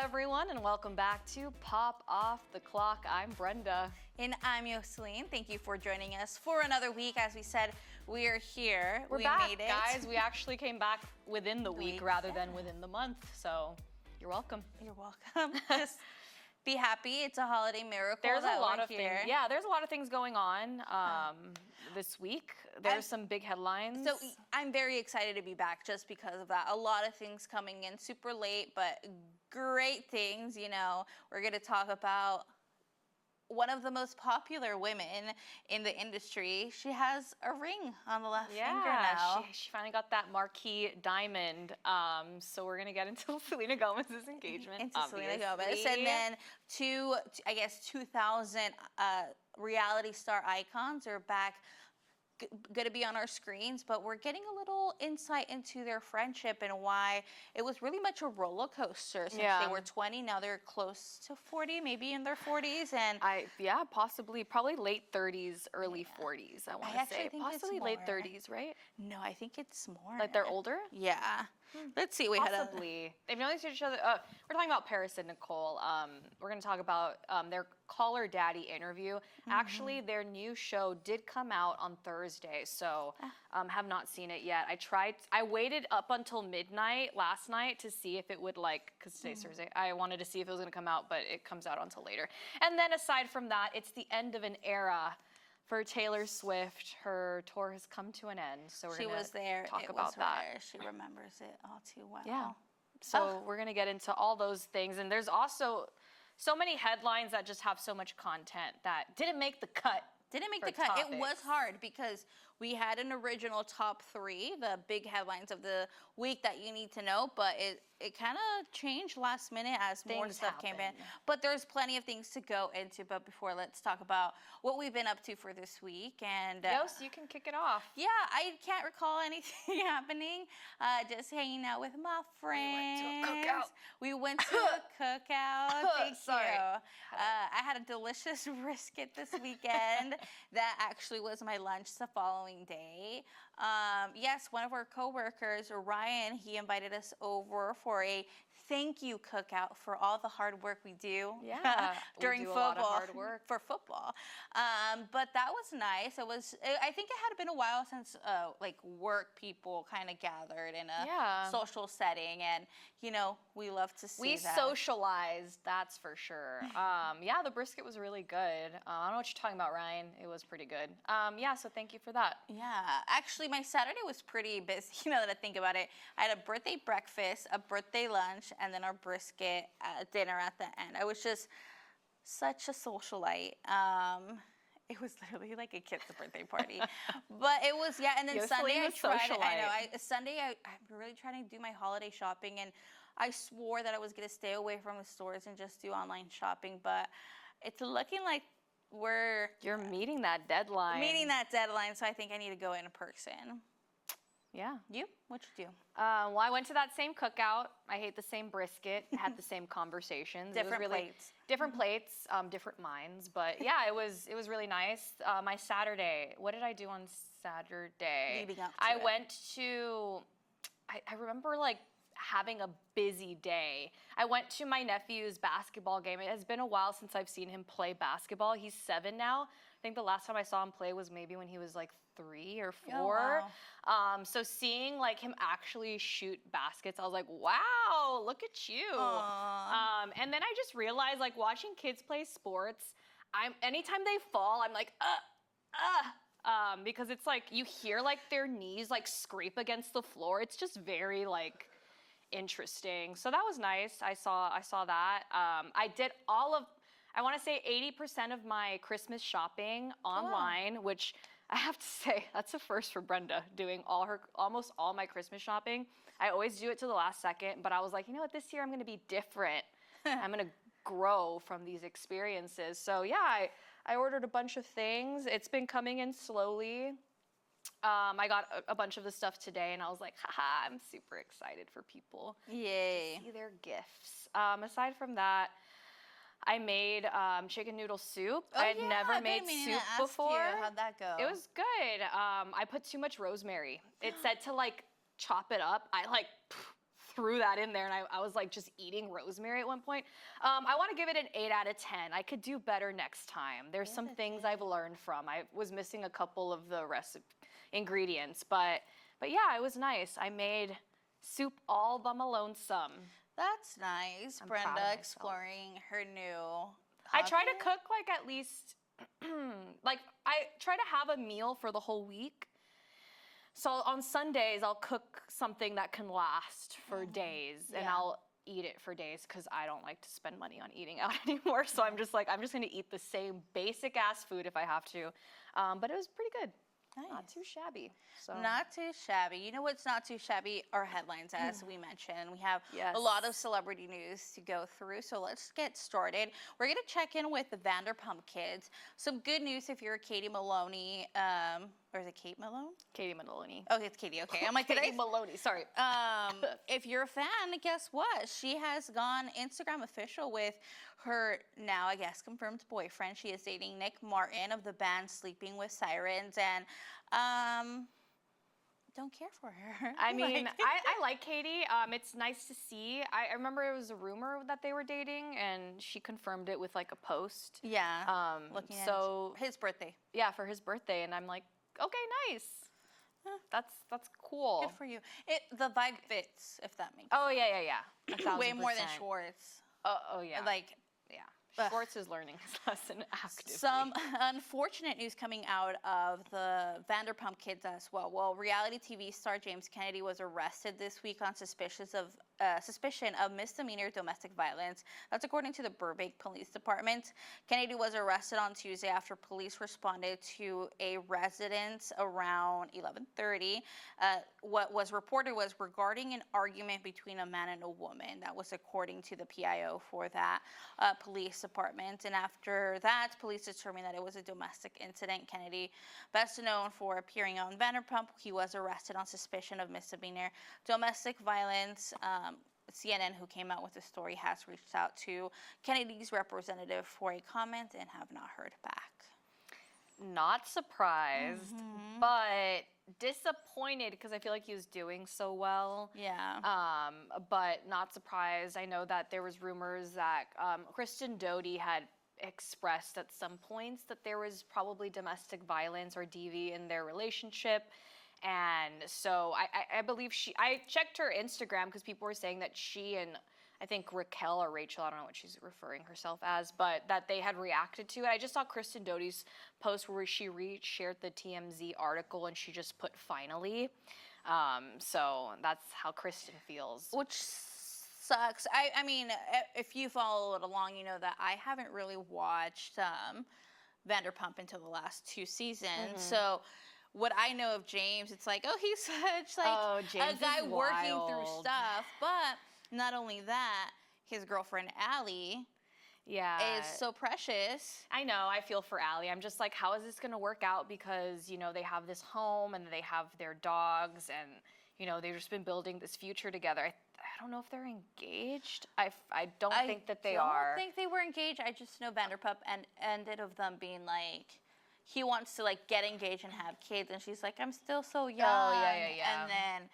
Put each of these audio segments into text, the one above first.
everyone, and welcome back to Pop Off the Clock. I'm Brenda. And I'm Yoseline. Thank you for joining us for another week. As we said, we are here. We back, made it. Guys. We actually came back within the week rather than within the month, so you're welcome. You're welcome. Just be happy. It's a holiday miracle. There's a lot of things. Yeah, there's a lot of things going on this week. There's some big headlines. So I'm very excited to be back just because of that. A lot of things coming in super late, but great things. You know, we're going to talk about one of the most popular women in the industry. She has a ring on the left finger now. She finally got that marquee diamond. So we're gonna get into Selena Gomez's engagement. Selena Gomez, and then two 2000 reality star icons are back. Going to be on our screens, but we're getting a little insight into their friendship and why it was really much a roller coaster since they were 20. Now they're close to 40, maybe in their 40s, and possibly probably late 30s, early 40s. I want to say possibly late 30s, right? No, I think it's more. Like they're older? Yeah. Let's see. Possibly. They've known each other. We're talking about Paris and Nicole. We're going to talk about their Call Her Daddy interview. Actually, their new show did come out on Thursday, so have not seen it yet. I waited up until midnight last night to see if it would, because today's Thursday. I wanted to see if it was going to come out, but it comes out until later. And then aside from that, it's the end of an era for Taylor Swift. Her tour has come to an end, so we're going to talk about that. She remembers it all too well. Yeah. So we're going to get into all those things. And there's also so many headlines that just have so much content that didn't make the cut. Didn't make the cut. Topics. It was hard because we had an original top 3, the big headlines of the week that you need to know, but it kind of changed last minute as more stuff came in. But there's plenty of things to go into. But before, let's talk about what we've been up to for this week. And Yos, you can kick it off. Yeah, I can't recall anything happening. Just hanging out with my friends. We went to a cookout. Thank you. I had a delicious brisket this weekend. That actually was my lunch the following day. Yes, one of our coworkers, Ryan, he invited us over for a thank you cookout for all the hard work we do during football. A lot of hard work for football. But that was nice. I think it had been a while since work people kind of gathered in a social setting, and we love to see that. We socialized, that's for sure. The brisket was really good. I don't know what you're talking about, Ryan. It was pretty good. So thank you for that. Yeah, actually my Saturday was pretty busy, now that I think about it. I had a birthday breakfast, a birthday lunch, and then our brisket dinner at the end. I was just such a socialite. It was literally like a kid's birthday party. But it was, and then Sunday I tried, I'm really trying to do my holiday shopping, and I swore that I was going to stay away from the stores and just do online shopping, but it's looking like you're meeting that deadline. So I think I need to go in person. Yeah. You? What'd you do? Well, I went to that same cookout. I ate the same brisket, had the same conversations. Different plates. Different plates, different minds. But yeah, it was really nice. My Saturday, what did I do on Saturday? Leading up to I went to, I remember having a busy day. I went to my nephew's basketball game. It has been a while since I've seen him play basketball. He's 7 now. I think the last time I saw him play was maybe when he was 3 or 4. Oh, wow. So seeing him actually shoot baskets, I was like, wow, look at you. And then I just realized watching kids play sports, anytime they fall, I'm like, because it's you hear their knees scrape against the floor. It's just very interesting. So that was nice. I saw that. I did I want to say 80% of my Christmas shopping online, which I have to say, that's a first for Brenda, doing almost all my Christmas shopping. I always do it to the last second, but I was like, you know what, this year I'm going to be different. I'm going to grow from these experiences. So yeah, I ordered a bunch of things. It's been coming in slowly. I got a bunch of the stuff today, and I was like, haha, I'm super excited for people to see their gifts. Aside from that, I made chicken noodle soup. I had never made soup before. How'd that go? It was good. I put too much rosemary. It said to chop it up. I threw that in there, and I was like just eating rosemary at one point. I want to give it an 8 out of 10. I could do better next time. There's some things I've learned from. I was missing a couple of the ingredients, but yeah, it was nice. I made soup all by my lonesome. That's nice. I'm proud of Brenda myself. exploring her new I try to hobby. cook like at least, like I try to have a meal for the whole week. So on Sundays, I'll cook something that can last for days, and Yeah. I'll eat it for days because I don't like to spend money on eating out anymore. So I'm just like, I'm just gonna eat the same basic ass food if I have to. But it was pretty good. Nice. Not too shabby. So Not too shabby. You know what's not too shabby? Our headlines, as we mentioned. We have Yes. a lot of celebrity news to go through, so let's get started. We're going to check in with the Vanderpump Kids. Some good news if you're Katie Maloney, or is it Kate Malone? Katie Maloney. Oh, it's Katie. Okay. I'm like, did Katie I? Maloney. Sorry. If you're a fan, guess what? She has gone Instagram official with her now, I guess, confirmed boyfriend. She is dating Nick Martin of the band Sleeping with Sirens, and don't care for her. I mean, Like- I like Katie. It's nice to see. I remember it was a rumor that they were dating, and she confirmed it with like a post. Yeah. Looking so at his birthday. yeah, for his birthday, and I'm like, okay, nice. That's cool. Good for you. The vibe fits, if that makes Oh yeah. 1,000%. way more than Schwartz. Oh yeah. Like, yeah. ugh. Schwartz is learning his lesson actively. some unfortunate news coming out of the Vanderpump Kids as well. Well, reality TV star James Kennedy was arrested this week on suspicion of misdemeanor domestic violence. That's according to the Burbank Police Department. Kennedy was arrested on Tuesday after police responded to a residence around 11:30. What was reported was regarding an argument between a man and a woman. That was according to the PIO for that police department. And after that, police determined that it was a domestic incident. Kennedy, best known for appearing on Vanderpump, he was arrested on suspicion of misdemeanor domestic violence. CNN, who came out with the story, has reached out to Kennedy's representative for a comment and have not heard back. Not surprised, but disappointed because I feel like he was doing so well. Yeah. But not surprised. I know that there was rumors that Kristen Doty had expressed at some points that there was probably domestic violence or DV in their relationship. And so I believe I checked her Instagram because people were saying that she and I think Raquel or Rachel, I don't know what she's referring herself as, but that they had reacted to it. I just saw Kristen Doty's post where she shared the TMZ article and she just put finally. So that's how Kristen feels. Which sucks. I mean, if you followed along, you know that I haven't really watched Vanderpump until the last 2 seasons. So what I know of James, it's like, oh, he's such like James a guy is working through wild. stuff. But not only that, his girlfriend Allie is so precious. I know. I feel for Allie. I'm just like, how is this going to work out? Because, you know, they have this home and they have their dogs and, you know, they've just been building this future together. I don't know if they're engaged. I don't think that they are. I don't think they were engaged. I just know Vanderpump ended of them being like, he wants to like get engaged and have kids, and she's like, I'm still so young. Oh, yeah. And then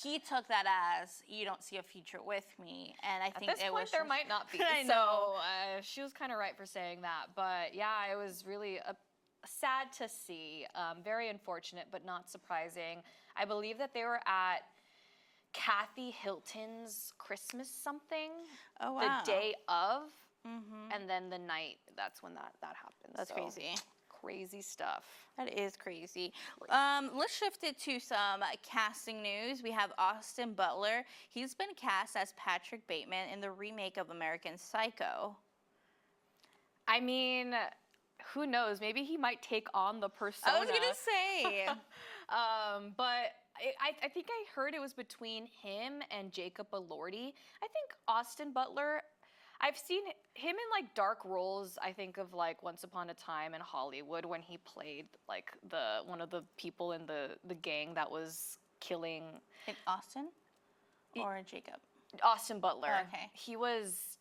he took that as, you don't see a future with me, and I think At this point, there might not be. I So she was kind of right for saying that. But yeah, it was really sad to see. Very unfortunate, but not surprising. I believe that they were at Kathy Hilton's Christmas something. Oh, wow. The day of, and then the night. That's when that happened. That's So, crazy. Crazy stuff. That is crazy. Let's shift it to some casting news. We have Austin Butler. He's been cast as Patrick Bateman in the remake of American Psycho. I mean, who knows? Maybe he might take on the persona. I was gonna say. But I think I heard it was between him and Jacob Elordi. I think Austin Butler, I've seen him in like dark roles. I think of like Once Upon a Time in Hollywood when he played like one of the people in the gang that was killing In Austin or Jacob? Austin Butler. Okay. He was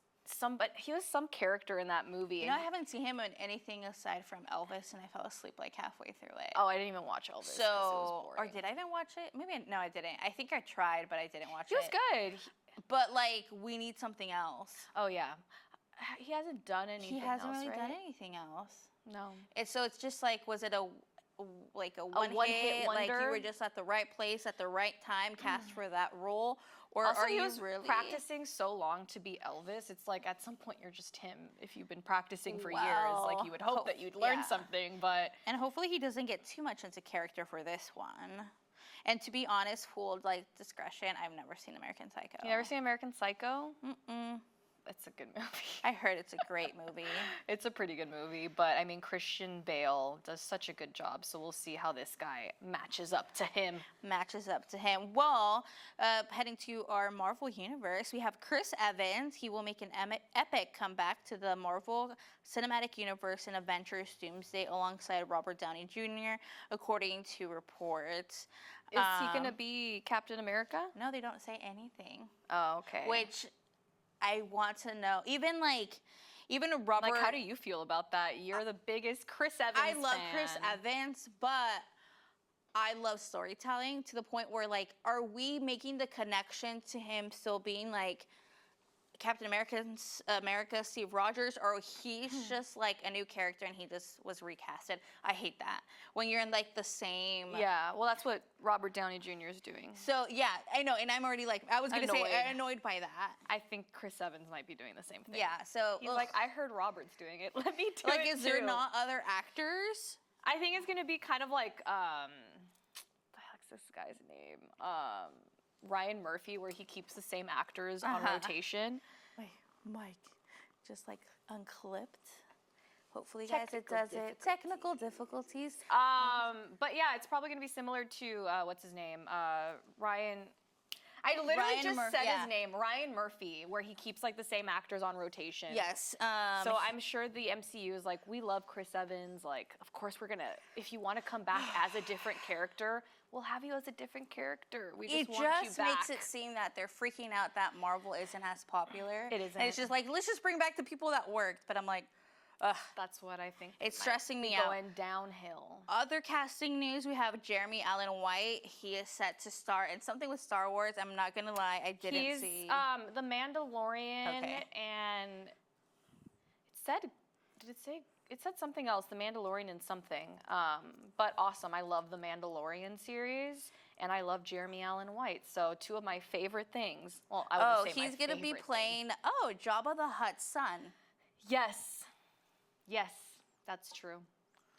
he was some character in that movie. You know, I haven't seen him in anything aside from Elvis, and I fell asleep like halfway through it. Oh, I didn't even watch Elvis. 'Cause it was Or boring. did I even watch it? Maybe, no, I didn't. I think I tried, but I didn't watch it. He was good. But, like, we need something else. Oh yeah, he hasn't done anything. He hasn't else, really right? done anything else. No. So it's just like, was it a one-hit one-hit like you wonder? were just at the right place at the right time, cast for that role, or Also, are he you was really practicing so long to be Elvis. It's like at some point you're just him. If you've been practicing for years, like Well, you would hope that you'd learn yeah. something. But And hopefully he doesn't get too much into character for this one. And to be honest, full like discretion, I've never seen American Psycho. you never seen American Psycho? Mm-mm. It's a good movie. I heard it's a great movie. It's a pretty good movie, but I mean Christian Bale does such a good job, so we'll see how this guy matches up to him. Matches up to him. Well, heading to our Marvel universe, we have Chris Evans. He will make an epic comeback to the Marvel Cinematic Universe in Avengers Doomsday alongside Robert Downey Jr., according to reports. Is he gonna be Captain America? No, they don't say anything. Oh, okay. Which I want to know. Even Robert. Like, how do you feel about that? You're the biggest Chris Evans I love fan. Chris Evans, but I love storytelling to the point where, like, are we making the connection to him still being like Captain America, Steve Rogers, or he's just like a new character and he just was recasted? I hate that when you're in like the same. Yeah, well, that's what Robert Downey Jr. is doing. So yeah, I know, and I'm already like, I was gonna say annoyed by that. I think Chris Evans might be doing the same thing. Yeah, so He's like, I heard Robert's doing it. Let me do like, it is there too." not other actors? I think it's gonna be kind of like the heck's this guy's name? Ryan Murphy, where he keeps the same actors on rotation. Wait, Mike, just like unclipped. Hopefully, guys, it does it. Technical difficulties. But yeah, it's probably gonna be similar to what's his name? Ryan. I literally Ryan just Murphy, said yeah. his name, Ryan Murphy, where he keeps like the same actors on rotation. Yes. So I'm sure the MCU is like, we love Chris Evans. Like, of course we're gonna. If you want to come back as a different character, we'll have you as a different character. We just want you back. makes it seem that they're freaking out that Marvel isn't as popular. It isn't. And it's just like, let's just bring back the people that worked. But I'm like, ugh. That's what I think. It's might stressing me be out. Going downhill. Other casting news, we have Jeremy Allen White. He is set to star in something with Star Wars. I'm not gonna lie, I didn't He's see. the Mandalorian, Okay. and it said, did it say? It said something else, the Mandalorian and something. But awesome, I love the Mandalorian series, and I love Jeremy Allen White. So two of my favorite things. Well, I wouldn't say he's my gonna be favorite playing Jabba the Hutt's son. thing. Yes, that's true.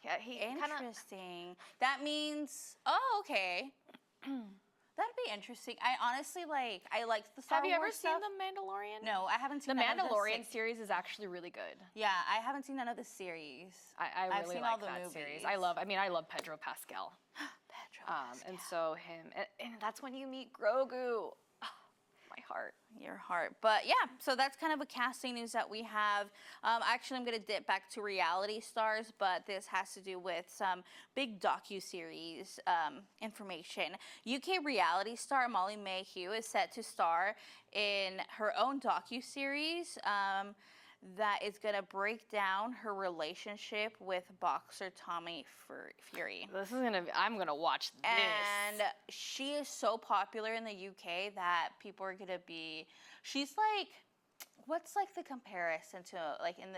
Yeah, he kind of. Interesting. That means okay. That'd be interesting. I honestly like the Star Have you ever Wars seen stuff. The Mandalorian? No, I haven't The seen none of Mandalorian series is actually really good. Yeah, I haven't seen none of the series. I I've really seen like all the that movies. series. I love Pedro Pascal. And so him, and that's when you meet Grogu. My heart. Your heart. But yeah, so that's kind of a casting news that we have. Actually, I'm going to dip back to reality stars, but this has to do with some big docu-series information. UK reality star Molly Mayhew is set to star in her own docu-series that is going to break down her relationship with boxer Tommy Fury. I'm gonna watch this. And she is so popular in the UK that people are gonna be. She's like, what's like the comparison to like in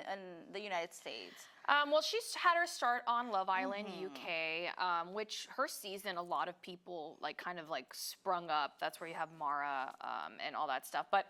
the United States? Well, she's had her start on Love Island UK, which her season, a lot of people like kind of like sprung up. That's where you have Mara and all that stuff. But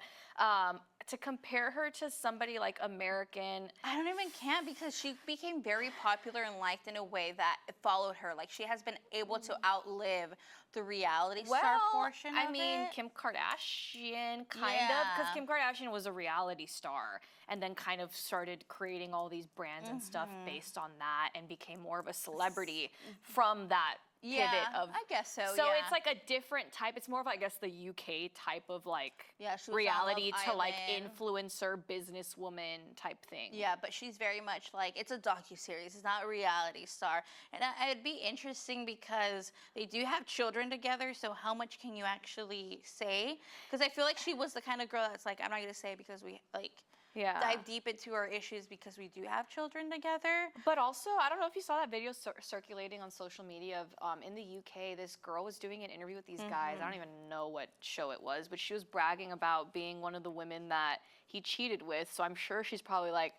to compare her to somebody like American, I don't even can't because she became very popular and liked in a way that it followed her. Like she has been able to outlive the reality star portion of it. Kim Kardashian, kind of, because Kim Kardashian was a reality star and then kind of started creating all these brands and stuff based on that and became more of a celebrity from that pivot of. I guess so. So it's like a different type. It's more of, I guess, the UK type of like she was on reality Love to like Island. influencer, businesswoman type thing. Yeah, but she's very much like, it's a docuseries. It's not a reality star. And it'd be interesting because they do have children together, so how much can you actually say? Because I feel like she was the kind of girl that's like, I'm not going to say because we, like, dive deep into our issues because we do have children together. But also, I don't know if you saw that video circulating on social media of in the UK, this girl was doing an interview with these guys. I don't even know what show it was, but she was bragging about being one of the women that he cheated with. So I'm sure she's probably like,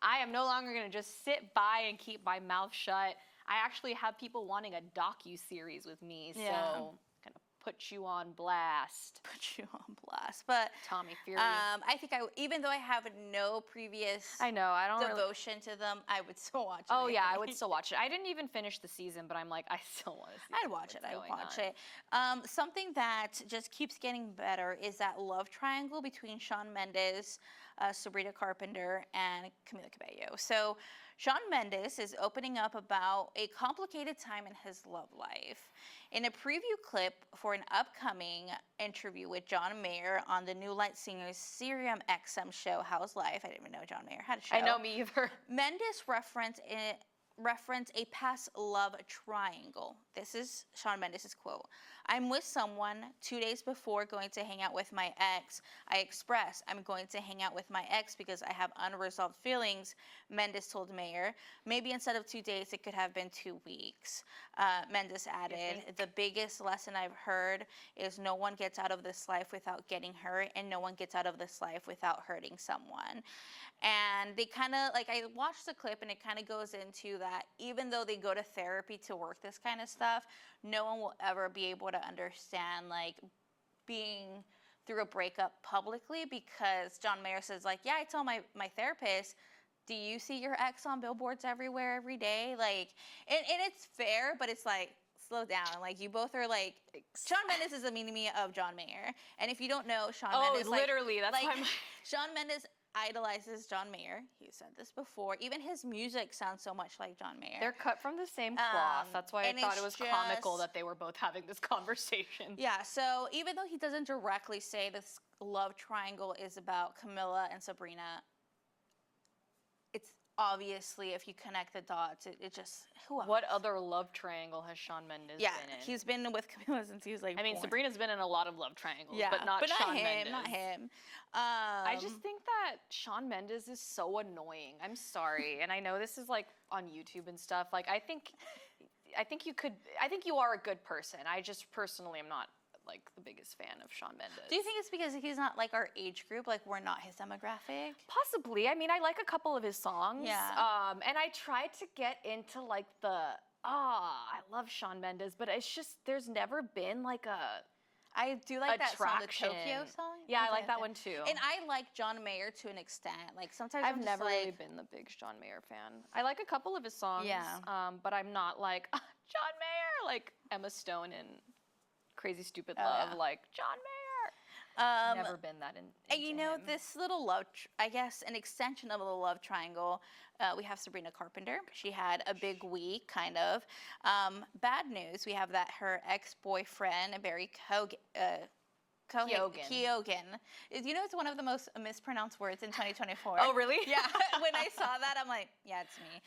I am no longer going to just sit by and keep my mouth shut. I actually have people wanting a docu-series with me, so kind of put you on blast. Put you on blast. But Tommy Fury. I think even though I have no previous I don't devotion to them, I would still watch it. Oh yeah, I would still watch it. I didn't even finish the season, but I'm like, I still want to see I'd watch it. Something that just keeps getting better is that love triangle between Shawn Mendes, Sabrina Carpenter, and Camila Cabello. So Shawn Mendes is opening up about a complicated time in his love life. In a preview clip for an upcoming interview with John Mayer on the New Light Singers Serium XM show, How's Life? I didn't even know John Mayer had a show. I know, me either. Mendes referenced a past love triangle. This is Shawn Mendes' quote. I'm with someone 2 days before going to hang out with my ex. I express I'm going to hang out with my ex because I have unresolved feelings, Mendes told Mayer. Maybe instead of 2 days, it could have been 2 weeks. Mendes added, the biggest lesson I've heard is no one gets out of this life without getting hurt, and no one gets out of this life without hurting someone. And they kind of, like, I watched the clip and it kind of goes into that even though they go to therapy to work this kind of stuff, no one will ever be able to understand, like, being through a breakup publicly, because John Mayer says, like, yeah, I tell my therapist, do you see your ex on billboards everywhere every day? Like, and it's fair, but it's like, slow down. Like, you both are like, Shawn Mendes is a mini-me of John Mayer. And if you don't know, Shawn Mendes, literally, that's why Shawn Mendes idolizes John Mayer. He said this before. Even his music sounds so much like John Mayer. They're cut from the same cloth. That's why I thought it was comical that they were both having this conversation. Yeah, so even though he doesn't directly say this love triangle is about Camila and Sabrina, it's obviously, if you connect the dots, it just, who else? What other love triangle has Shawn Mendes been in? He's been with Camila since he was like born. Sabrina's been in a lot of love triangles, but not Shawn Mendes. Not him. I just think that Shawn Mendes is so annoying. I'm sorry. And I know this is like on YouTube and stuff. Like, I think you are a good person. I just personally am not like the biggest fan of Shawn Mendes. Do you think it's because he's not like our age group? Like, we're not his demographic? Possibly. I mean, I like a couple of his songs. Yeah. And I tried to get into like I love Shawn Mendes, but it's just, there's never been like a I do like attraction. that song, the Tokyo song. Yeah, I like that one too. And I like John Mayer to an extent. Like, sometimes I've never really been the big John Mayer fan. I like a couple of his songs. Yeah. But I'm not like John Mayer, like Emma Stone and Crazy Stupid Love, like John Mayer. Never been that in. And you know, this little love, I guess, an extension of the love triangle. We have Sabrina Carpenter. She had a big week, kind of. Bad news. We have that her ex-boyfriend, Barry Keoghan. You know, it's one of the most mispronounced words in 2024. Oh, really? Yeah. When I saw that, I'm like, yeah, it's me.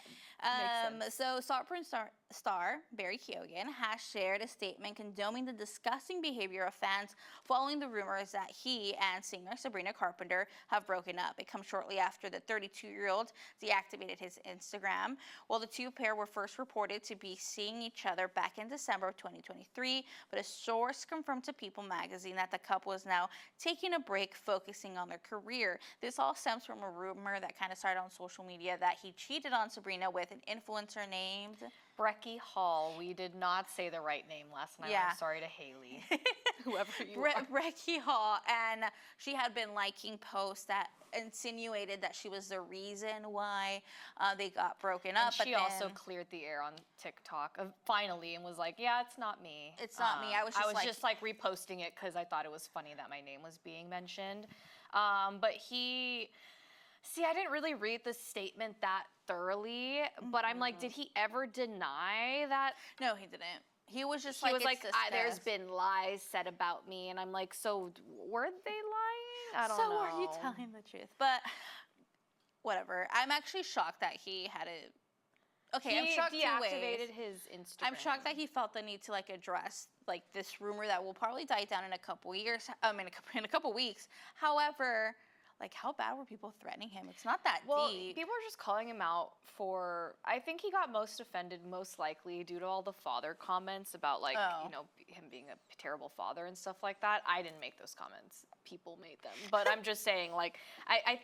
So Saltburn star Barry Keoghan has shared a statement condoning the disgusting behavior of fans following the rumors that he and singer Sabrina Carpenter have broken up. It comes shortly after the 32-year-old deactivated his Instagram. Well, the two pair were first reported to be seeing each other back in December of 2023, but a source confirmed to People magazine that the couple is now taking a break, focusing on their career. This all stems from a rumor that kind of started on social media that he cheated on Sabrina with an influencer named Brecky Hall. We did not say the right name last night. Yeah. I'm sorry to Haley, whoever you are. Brecky Hall, and she had been liking posts that insinuated that she was the reason why they got broken up. And she also cleared the air on TikTok finally and was like, "Yeah, it's not me. It's not me. I was just like reposting it because I thought it was funny that my name was being mentioned." But see, I didn't really read the statement that thoroughly, but I'm like, did he ever deny that? No, he didn't. He was just he was like, there's been lies said about me, and I'm like, so were they lying? I don't know. So are you telling the truth? But whatever. I'm actually shocked that he had it. Okay, I'm shocked deactivated his Instagram. I'm shocked that he felt the need to like address like this rumor that will probably die down in a couple years. In a couple weeks. However, Like, how bad were people threatening him? It's not that Well, deep. people are just calling him out for. I think he got most offended, most likely, due to all the father comments about, like, Oh. him being a terrible father and stuff like that. I didn't make those comments. People made them. But I'm just saying, like,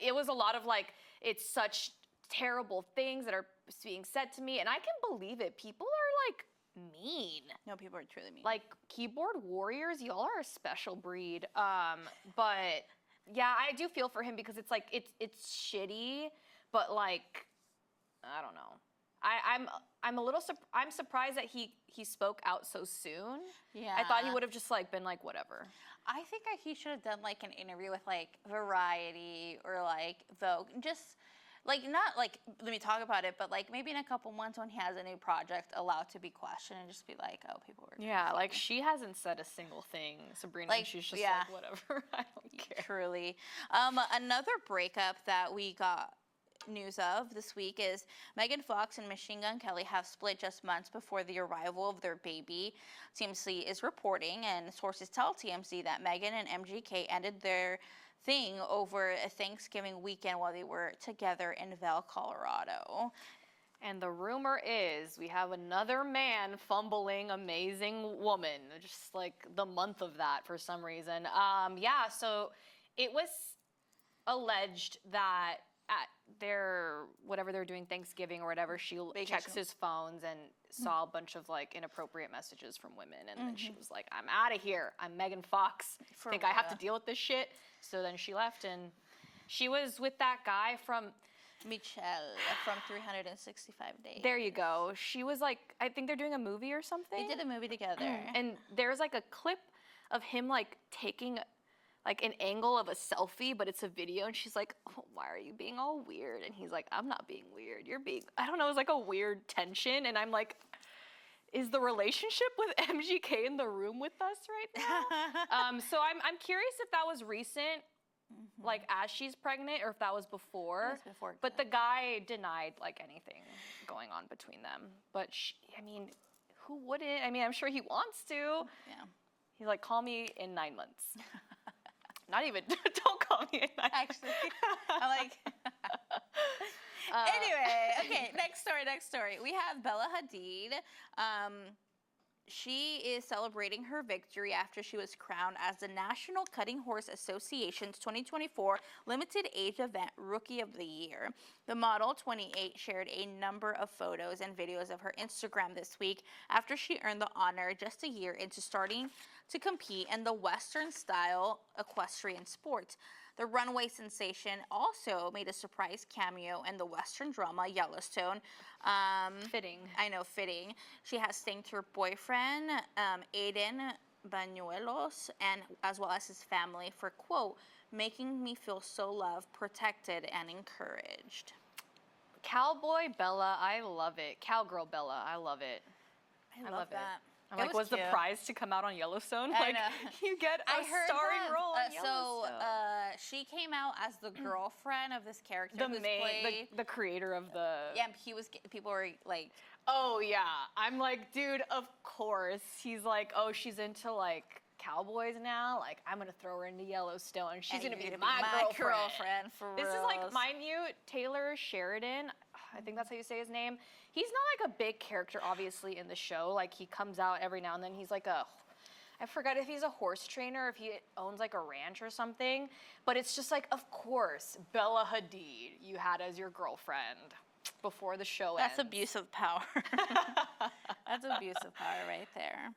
it was a lot of, like, it's such terrible things that are being said to me, and I can believe it. People are, like, mean. No, people are truly mean. Like, keyboard warriors, y'all are a special breed. But yeah, I do feel for him because it's like it's shitty, but like I don't know. I'm a little I'm surprised that he spoke out so soon. Yeah. I thought he would have just like been like whatever. I think he should have done like an interview with like Variety or like Vogue, just like not like let me talk about it, but like maybe in a couple months when he has a new project, allowed to be questioned and just be like, oh, people were. Yeah, like she hasn't said a single thing, Sabrina. Like, And she's just yeah. like whatever. I don't care. Truly. Another breakup that we got news of this week is Megan Fox and Machine Gun Kelly have split just months before the arrival of their baby. TMZ is reporting, and sources tell TMZ that Megan and MGK ended their thing over a Thanksgiving weekend while they were together in Vail, Colorado. And the rumor is we have another man fumbling amazing woman, just like the month of that for some reason. Yeah, so it was alleged that at their, whatever they're doing, Thanksgiving or whatever, she checks his phones and saw a bunch of like inappropriate messages from women. And then she was like, I'm out of here. I'm Megan Fox. For I have to real. deal with this shit. So then she left, and she was with that guy from Michelle from 365 Days. There you go. She was like, I think they're doing a movie or something. They did a movie together. And there's like a clip of him like taking like an angle of a selfie, but it's a video, and she's like, oh, why are you being all weird? And he's like, I'm not being weird. You're being, I don't know, it was like a weird tension, and I'm like, is the relationship with MGK in the room with us right now? So I'm curious if that was recent, like as she's pregnant, or if that was before. It was before, But yeah. the guy denied like anything going on between them. But I mean, who wouldn't? I mean, I'm sure he wants to. Yeah. He's like, call me in 9 months. Not even, don't call me in 9 months. Actually, I like. Anyway, okay, next story. We have Bella Hadid. She is celebrating her victory after she was crowned as the National Cutting Horse Association's 2024 limited age event Rookie of the Year. The model, 28, shared a number of photos and videos of her Instagram this week after she earned the honor just a year into starting to compete in the Western-style equestrian sport. The runway sensation also made a surprise cameo in the Western drama Yellowstone. Fitting. I know, fitting. She has thanked her boyfriend, Aiden Banuelos, and as well as his family for, quote, making me feel so loved, protected, and encouraged. Cowboy Bella, I love it. Cowgirl Bella, I love it. I love that. I'm It like, was the cute. prize to come out on Yellowstone? I like, know. you get a I heard starring that, role on Yellowstone. she came out as the girlfriend of this character. The who's main, played. the creator of the. Yeah, people were like, Oh yeah, I'm like, dude, of course. He's like, oh, she's into like cowboys now. Like, I'm gonna throw her into Yellowstone, and she's "And gonna you're be my girlfriend. for This is reals." like minute Taylor Sheridan. I think that's how you say his name. He's not like a big character, obviously, in the show. Like, he comes out every now and then. He's like I forgot if he's a horse trainer, if he owns like a ranch or something. But it's just like, of course, Bella Hadid you had as your girlfriend before the show ends. That's abuse of power. That's abuse of power right there.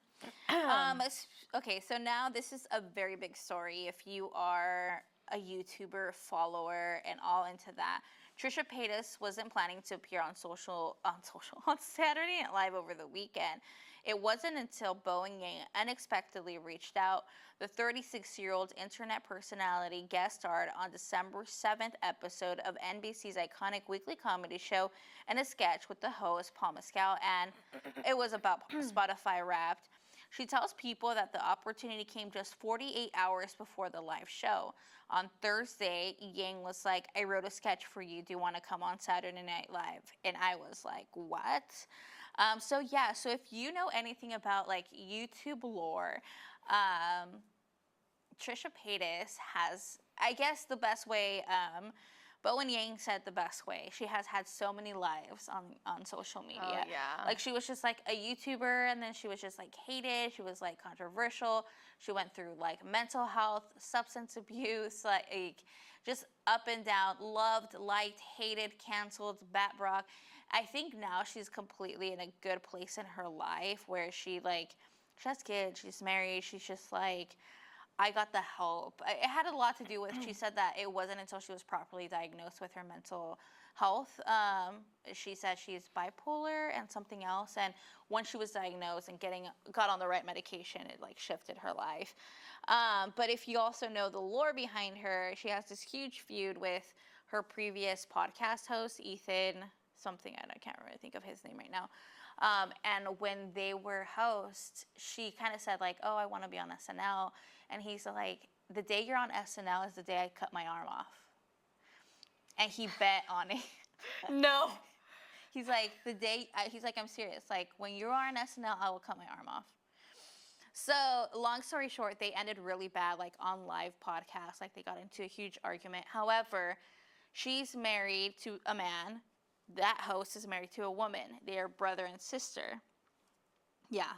Okay, so now this is a very big story. If you are a YouTuber follower and all into that, Trisha Paytas wasn't planning to appear on Saturday Night Live over the weekend. It wasn't until Boeing unexpectedly reached out. The 36-year-old internet personality guest starred on December 7th episode of NBC's iconic weekly comedy show in a sketch with the host, Paul Mescal, and it was about Spotify Wrapped. She tells people that the opportunity came just 48 hours before the live show. On Thursday, Yang was like, I wrote a sketch for you. Do you want to come on Saturday Night Live? And I was like, what? So if you know anything about like YouTube lore, Trisha Paytas has, I guess the best way, Bowen Yang said the best way. She has had so many lives on social media. Oh, yeah. Like, she was just like a YouTuber, and then she was just like hated. She was like controversial. She went through like mental health, substance abuse, like just up and down, loved, liked, hated, canceled, bat brock. I think now she's completely in a good place in her life where she has kids, she's married, she's just like, I got the help. It had a lot to do with, she said that it wasn't until she was properly diagnosed with her mental health. She said she's bipolar and something else. And once she was diagnosed and got on the right medication, it like shifted her life. But if you also know the lore behind her, she has this huge feud with her previous podcast host, Ethan, something, I can't really think of his name right now. And when they were hosts, she kind of said like, oh, I want to be on SNL. And he's like, the day you're on SNL is the day I cut my arm off. And he bet on it. No. He's like, I'm serious. Like, when you are on SNL, I will cut my arm off. So, long story short, they ended really bad, like on live podcasts. Like, they got into a huge argument. However, she's married to a man. That host is married to a woman. They are brother and sister. Yeah.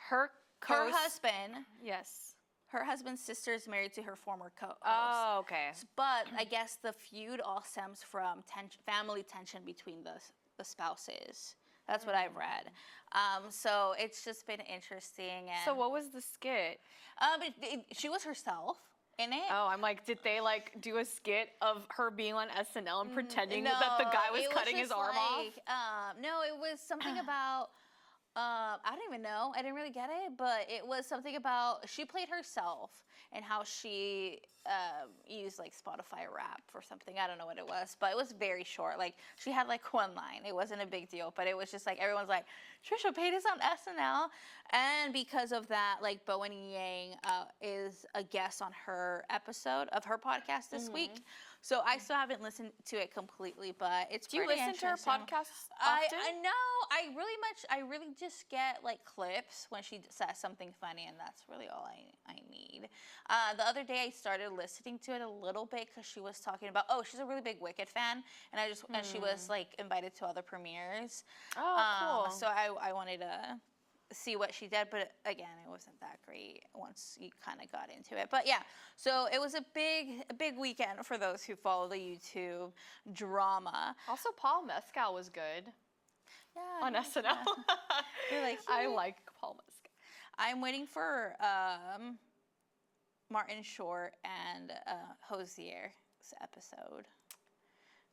Her husband. Yes. Her husband's sister is married to her former co-host. Oh, okay. But I guess the feud all stems from family tension between the spouses. That's what I've read. So it's just been interesting. And so what was the skit? She was herself in it. Oh, I'm like, did they like do a skit of her being on SNL and pretending that the guy was cutting his arm off? No, it was something about. I don't even know. I didn't really get it, but it was something about she played herself and how she used like Spotify rap for something. I don't know what it was, but it was very short. Like she had like one line. It wasn't a big deal, but it was just like everyone's like, Trisha Paytas on SNL, and because of that, like Bowen Yang is a guest on her episode of her podcast this week. So I still haven't listened to it completely, but it's Do you pretty listen to her interesting. podcasts often? I know. I really just get like clips when she says something funny, and that's really all I need. The other day I started listening to it a little bit because she was talking about, she's a really big Wicked fan, and and she was like invited to other premieres. Oh, cool. So I wanted to see what she did, but again, it wasn't that great once you kind of got into it. But yeah, so it was a big weekend for those who follow the YouTube drama. Also, Paul Mescal was good on SNL. You're like, I like Paul Mescal. I'm waiting for Martin Short and Hosier's episode.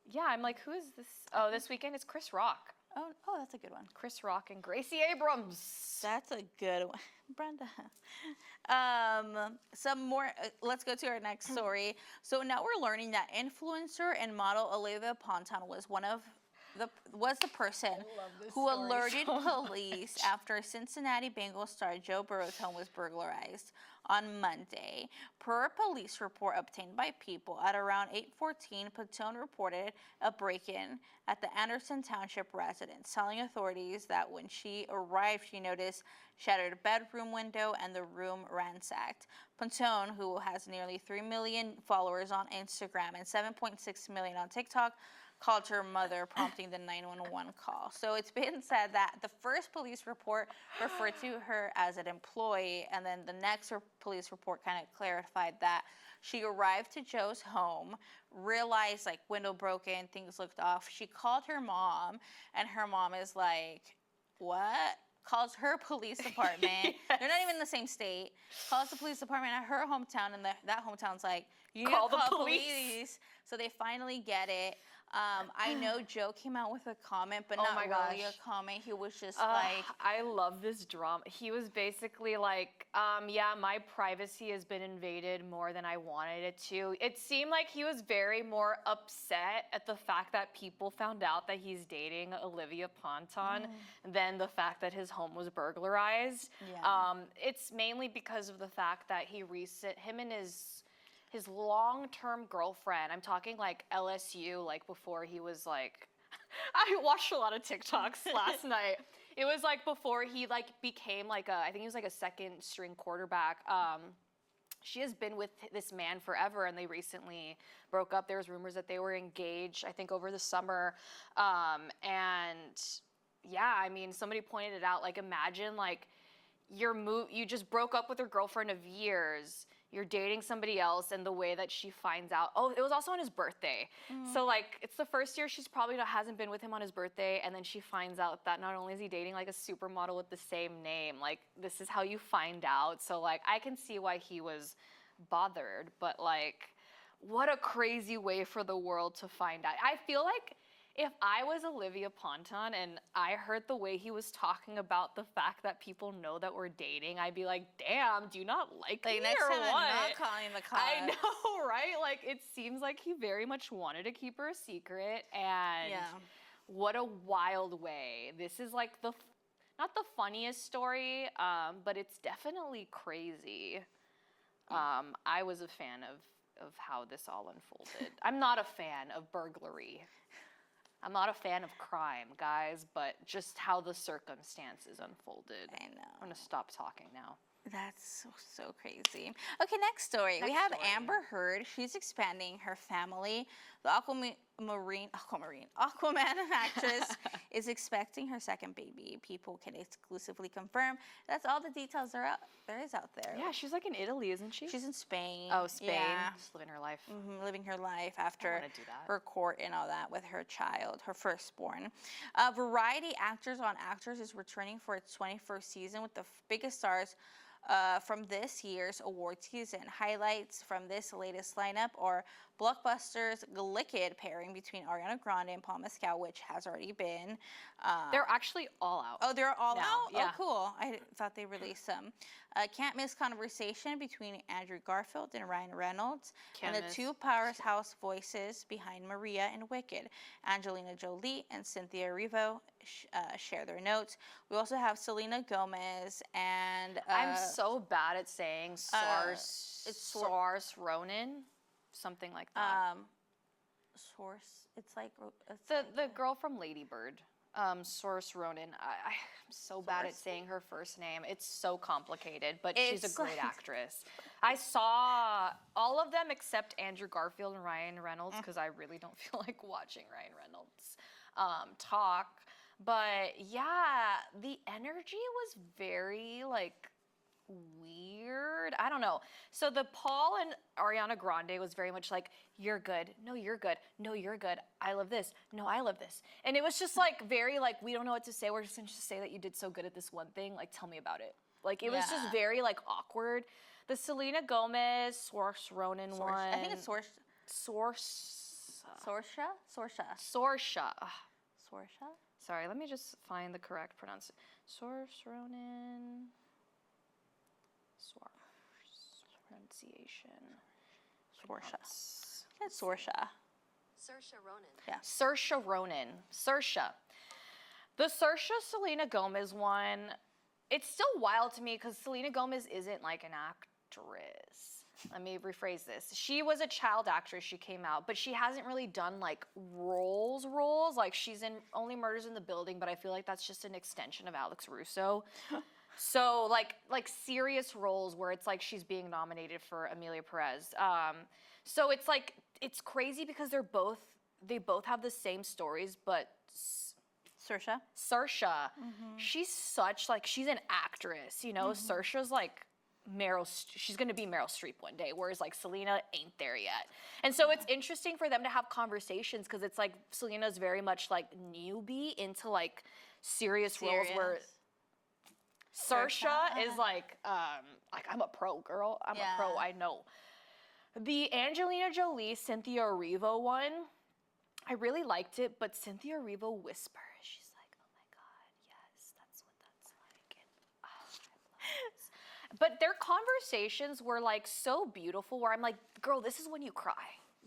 Yeah, I'm like, who is this? Oh, this weekend is Chris Rock. Oh, that's a good one. Chris Rock and Gracie Abrams. That's a good one. Brenda. Some more, let's go to our next story. So now we're learning that influencer and model Olivia Ponton was the person who alerted police after Cincinnati Bengals star Joe Burrow's home was burglarized on Monday. Per a police report obtained by People, at around 8:14, Ponton reported a break-in at the Anderson Township residence, telling authorities that when she arrived, she noticed shattered bedroom window and the room ransacked. Ponton, who has nearly 3 million followers on Instagram and 7.6 million on TikTok, called her mother, prompting the 911 call. So it's been said that the first police report referred to her as an employee, and then the next police report kind of clarified that she arrived to Joe's home, realized like window broken, things looked off. She called her mom, and her mom is like, what? Calls her police department. Yes. They're not even in the same state. Calls the police department at her hometown, and that hometown's like, you need to call the police. So they finally get it. I know Joe came out with a comment, but not really a comment. He was just like... I love this drama. He was basically like, yeah, my privacy has been invaded more than I wanted it to. It seemed like he was very more upset at the fact that people found out that he's dating Olivia Ponton than the fact that his home was burglarized. Yeah. It's mainly because of the fact that him and his long-term girlfriend, I'm talking like LSU, like before he was like, I watched a lot of TikToks last night. It was like before he like became like I think he was like a second string quarterback she has been with this man forever, and they recently broke up. There was rumors that they were engaged, I think, over the summer. And yeah, I mean, somebody pointed it out. Like, imagine like you just broke up with your girlfriend of years. You're dating somebody else, and the way that she finds out. Oh, it was also on his birthday. So like, it's the first year she's probably hasn't been with him on his birthday, and then she finds out that not only is he dating like a supermodel with the same name, like this is how you find out. So like, I can see why he was bothered, but like, what a crazy way for the world to find out. I feel like if I was Olivia Ponton and I heard the way he was talking about the fact that people know that we're dating, I'd be like, damn, do you not like me next or time what? I'm not calling the cops. I know, right? Like, it seems like he very much wanted to keep her a secret, and what a wild way. This is like not the funniest story, but it's definitely crazy. I was a fan of how this all unfolded. I'm not a fan of burglary. I'm not a fan of crime, guys, but just how the circumstances unfolded. I know. I'm gonna stop talking now. That's so crazy. Okay, next story. We have Amber Heard. She's expanding her family. The Aquaman actress is expecting her second baby. People can exclusively confirm that's all the details there is out there. Yeah, she's like in Italy, isn't she? She's in Spain. Oh, Spain. Yeah. Just living her life. Living her life after wanna do that. her court and all that with her child, her firstborn. Variety Actors on Actors is returning for its 21st season with the biggest stars from this year's award season. Highlights from this latest lineup are Blockbuster's Glicked pairing between Ariana Grande and Paul Mescal, which has already been. They're actually all out. Oh, they're all now. out? Yeah. Oh, cool. I thought they released some. Can't Miss Conversation between Andrew Garfield and Ryan Reynolds. Can't and the miss. two powerhouse voices behind Maria and Wicked, Angelina Jolie and Cynthia Erivo, share their notes. We also have Selena Gomez and... I'm so bad at saying it's Saoirse Ronan, something like that. It's like... the girl from Lady Bird, Saoirse Ronan. I'm so bad at saying her first name. It's so complicated, but she's a great actress. I saw all of them except Andrew Garfield and Ryan Reynolds, because I really don't feel like watching Ryan Reynolds talk. But yeah, the energy was very like weird. I don't know. So the Paul and Ariana Grande was very much like, you're good. No, you're good. No, you're good. I love this. No, I love this. And it was just like very like, we don't know what to say. We're just going to say that you did so good at this one thing. Like, tell me about it. Like, it was just very like awkward. The Selena Gomez, Saoirse Ronan one. I think it's Saoirse. Saoirse. Sorry, let me just find the correct pronunciation. Saoirse Ronan. Pronunciation. Saoirse. It's Saoirse. Saoirse Ronan. Yeah. Saoirse Ronan. Saoirse. The Saoirse Selena Gomez one, it's still wild to me because Selena Gomez isn't like an actress. Let me rephrase this. She was a child actress. She came out, but she hasn't really done like roles. Like, she's in Only Murders in the Building, but I feel like that's just an extension of Alex Russo. So like serious roles where it's like she's being nominated for Amelia Perez. So it's like, it's crazy because they both have the same stories, but Saoirse, she's an actress, you know. Saoirse's like she's gonna be Meryl Streep one day, whereas like Selena ain't there yet. And so it's interesting for them to have conversations because it's like Selena's very much like newbie into like serious roles, where Saoirse is like I'm a pro girl. I'm a pro. I know. The Angelina Jolie, Cynthia Erivo one, I really liked it, but Cynthia Erivo whispers. She's like, oh my God, yes, that's what that's like. And, I love this. But their conversations were like so beautiful where I'm like, girl, this is when you cry.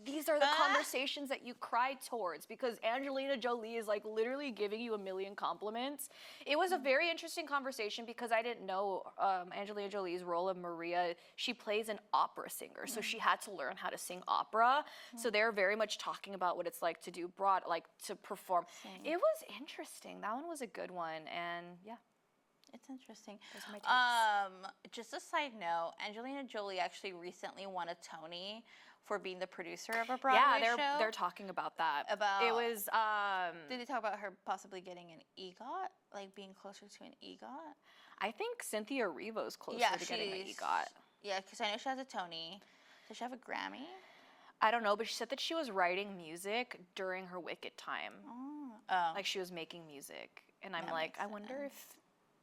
These are the conversations that you cry towards, because Angelina Jolie is like literally giving you a million compliments. It was a very interesting conversation because I didn't know Angelina Jolie's role of Maria. She plays an opera singer, so she had to learn how to sing opera. So they're very much talking about what it's like to do to perform. It was interesting. That one was a good one, and yeah. It's interesting. Those are my takes. Just a side note, Angelina Jolie actually recently won a Tony for being the producer of a Broadway show. Yeah, they're talking about that. It was Did they talk about her possibly getting an EGOT, like being closer to an EGOT? I think Cynthia Erivo's closer to getting an EGOT. Yeah, because I know she has a Tony. Does she have a Grammy? I don't know, but she said that she was writing music during her Wicked time. Oh. Like she was making music. And I'm That like, makes I wonder if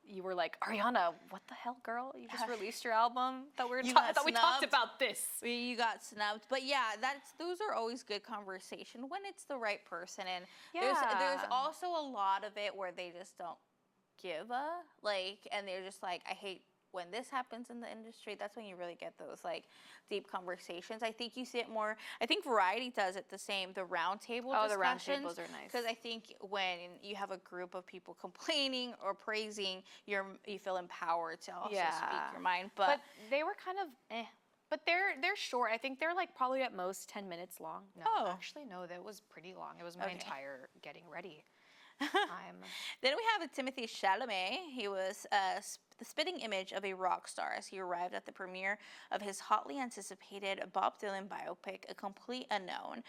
you were like, Ariana, what the hell, girl? You just released your album? I thought we talked about this. You got snubbed. But yeah, those are always good conversation when it's the right person. And there's also a lot of it where they just don't give and they're just like, I hate when this happens in the industry. That's when you really get those like deep conversations. I think you see it more. I think Variety does it the same. The round table discussions. The round tables are nice. Because I think when you have a group of people complaining or praising, you feel empowered to also speak your mind. But they were kind of But they're short. I think they're like probably at most 10 minutes long. No, actually no, that was pretty long. It was my entire getting ready time. Then we have Timothy Chalamet. He was the spitting image of a rock star as he arrived at the premiere of his hotly anticipated Bob Dylan biopic, A Complete Unknown.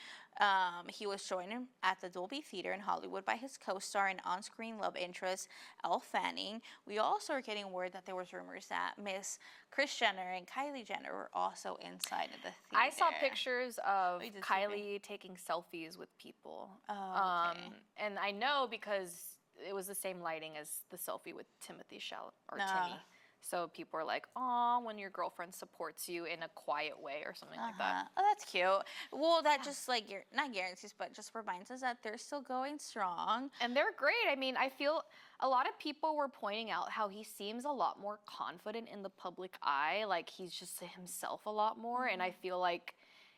He was joined at the Dolby Theater in Hollywood by his co-star and on-screen love interest, Elle Fanning. We also are getting word that there was rumors that Miss Kris Jenner and Kylie Jenner were also inside of the theater. I saw pictures of Kylie taking selfies with people. Oh, okay. And I know because it was the same lighting as the selfie with Timothy Timmy. So people are like, "Aw, when your girlfriend supports you in a quiet way or something like that." Oh, that's cute. Well, that just like not guarantees, but just reminds us that they're still going strong. And they're great. I mean, I feel a lot of people were pointing out how he seems a lot more confident in the public eye. Like he's just himself a lot more. And I feel like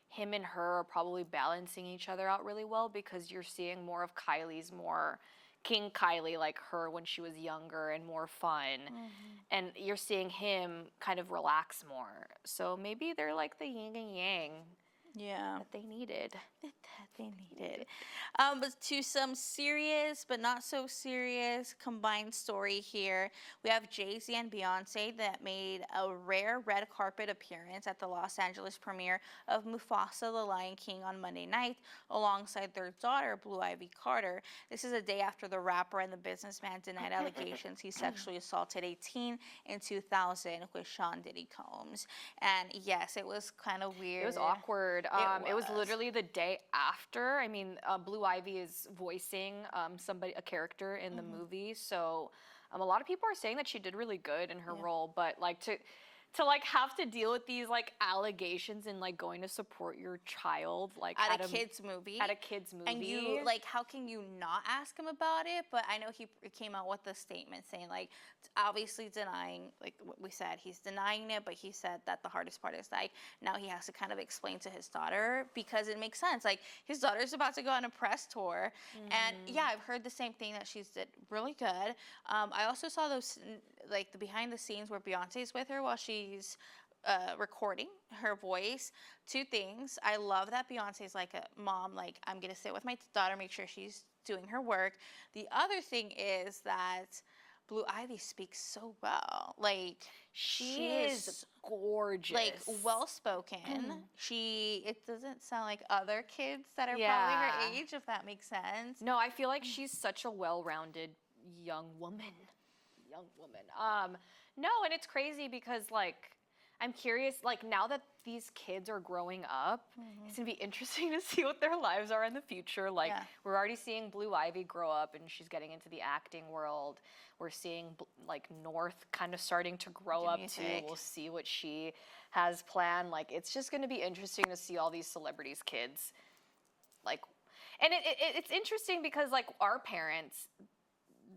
him and her are probably balancing each other out really well because you're seeing more of Kylie's more King Kylie, like her when she was younger and more fun. And you're seeing him kind of relax more. So maybe they're like the yin and yang that they needed. But to some serious but not so serious combined story here, we have Jay-Z and Beyonce that made a rare red carpet appearance at the Los Angeles premiere of Mufasa the Lion King on Monday night alongside their daughter Blue Ivy Carter. This is a day after the rapper and the businessman denied allegations he sexually assaulted a teen in 2000 with Sean Diddy Combs. And yes, it was kind of weird. It was awkward. It was literally the day after. I mean, Blue Ivy is voicing a character in the movie, so a lot of people are saying that she did really good in her role, but like to like have to deal with these like allegations and like going to support your child like at a kid's movie and you like how can you not ask him about it? But I know he came out with a statement saying like obviously denying, like what we said, he's denying it, but he said that the hardest part is like now he has to kind of explain to his daughter because it makes sense, like his daughter's about to go on a press tour and I've heard the same thing that she's did really good. I also saw those like the behind the scenes where Beyonce's with her while she's recording her voice. Two things. I love that Beyonce's like a mom, like I'm gonna sit with my daughter, make sure she's doing her work. The other thing is that Blue Ivy speaks so well. Like she is gorgeous. Like well spoken. It doesn't sound like other kids that are probably her age, if that makes sense. No, I feel like she's such a well-rounded young woman. No, and it's crazy because like I'm curious, like now that these kids are growing up, it's gonna be interesting to see what their lives are in the future. Like we're already seeing Blue Ivy grow up and she's getting into the acting world. We're seeing like North kind of starting to grow up too. We'll see what she has planned. Like it's just gonna be interesting to see all these celebrities' kids. Like, and it's interesting because like our parents,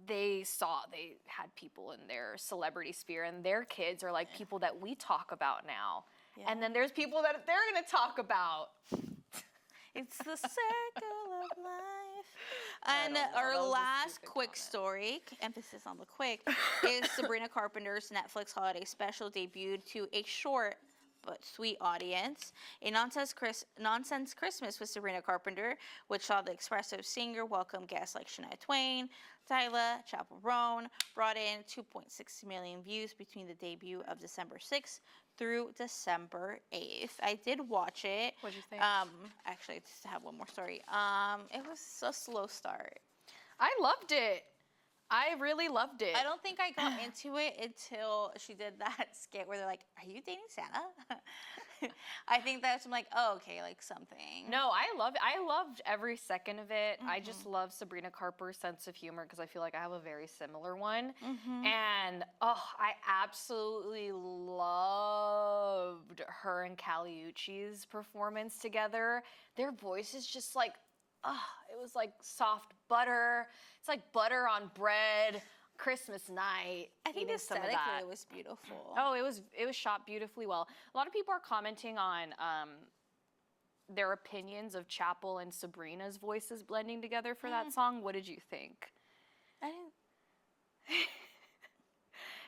they had people in their celebrity sphere and their kids are like people that we talk about now. And then there's people that they're going to talk about. It's the circle of life. And our last quick story, emphasis on the quick, is Sabrina Carpenter's Netflix holiday special debuted to a short but sweet audience. A Nonsense Christmas with Sabrina Carpenter, which saw the expressive singer welcome guests like Shania Twain, Tyla, Chaperone, brought in 2.6 million views between the debut of December 6th through December 8th. I did watch it. What'd you think? Actually, I just have one more story. It was a slow start. I loved it. I really loved it. I don't think I got into it until she did that skit where they're like, "Are you dating Santa?" I think that's, I'm like, oh, okay, like something. No, I loved it. I loved every second of it. I just love Sabrina Carpenter's sense of humor because I feel like I have a very similar one. And I absolutely loved her and Caliucci's performance together. Their voices just like, it was like soft butter. It's like butter on bread. Christmas night. I think eating some of aesthetically that. it was beautiful. Oh, it was shot beautifully well. A lot of people are commenting on their opinions of Chapel and Sabrina's voices blending together for that song. What did you think? I didn't.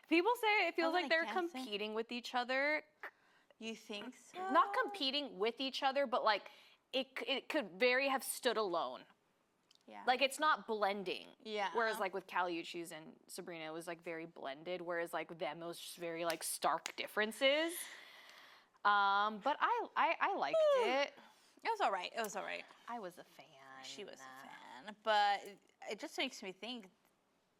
People say it feels Oh, like I they're can't say. competing with each other. You think so? Not competing with each other, but like it could very have stood alone. Yeah. Like it's not blending. Yeah. Whereas like with Caliucci's and Sabrina, it was like very blended. Whereas like them, it was just very like stark differences. But I liked it. It was all right. It was all right. I was a fan. She was a fan, but it just makes me think.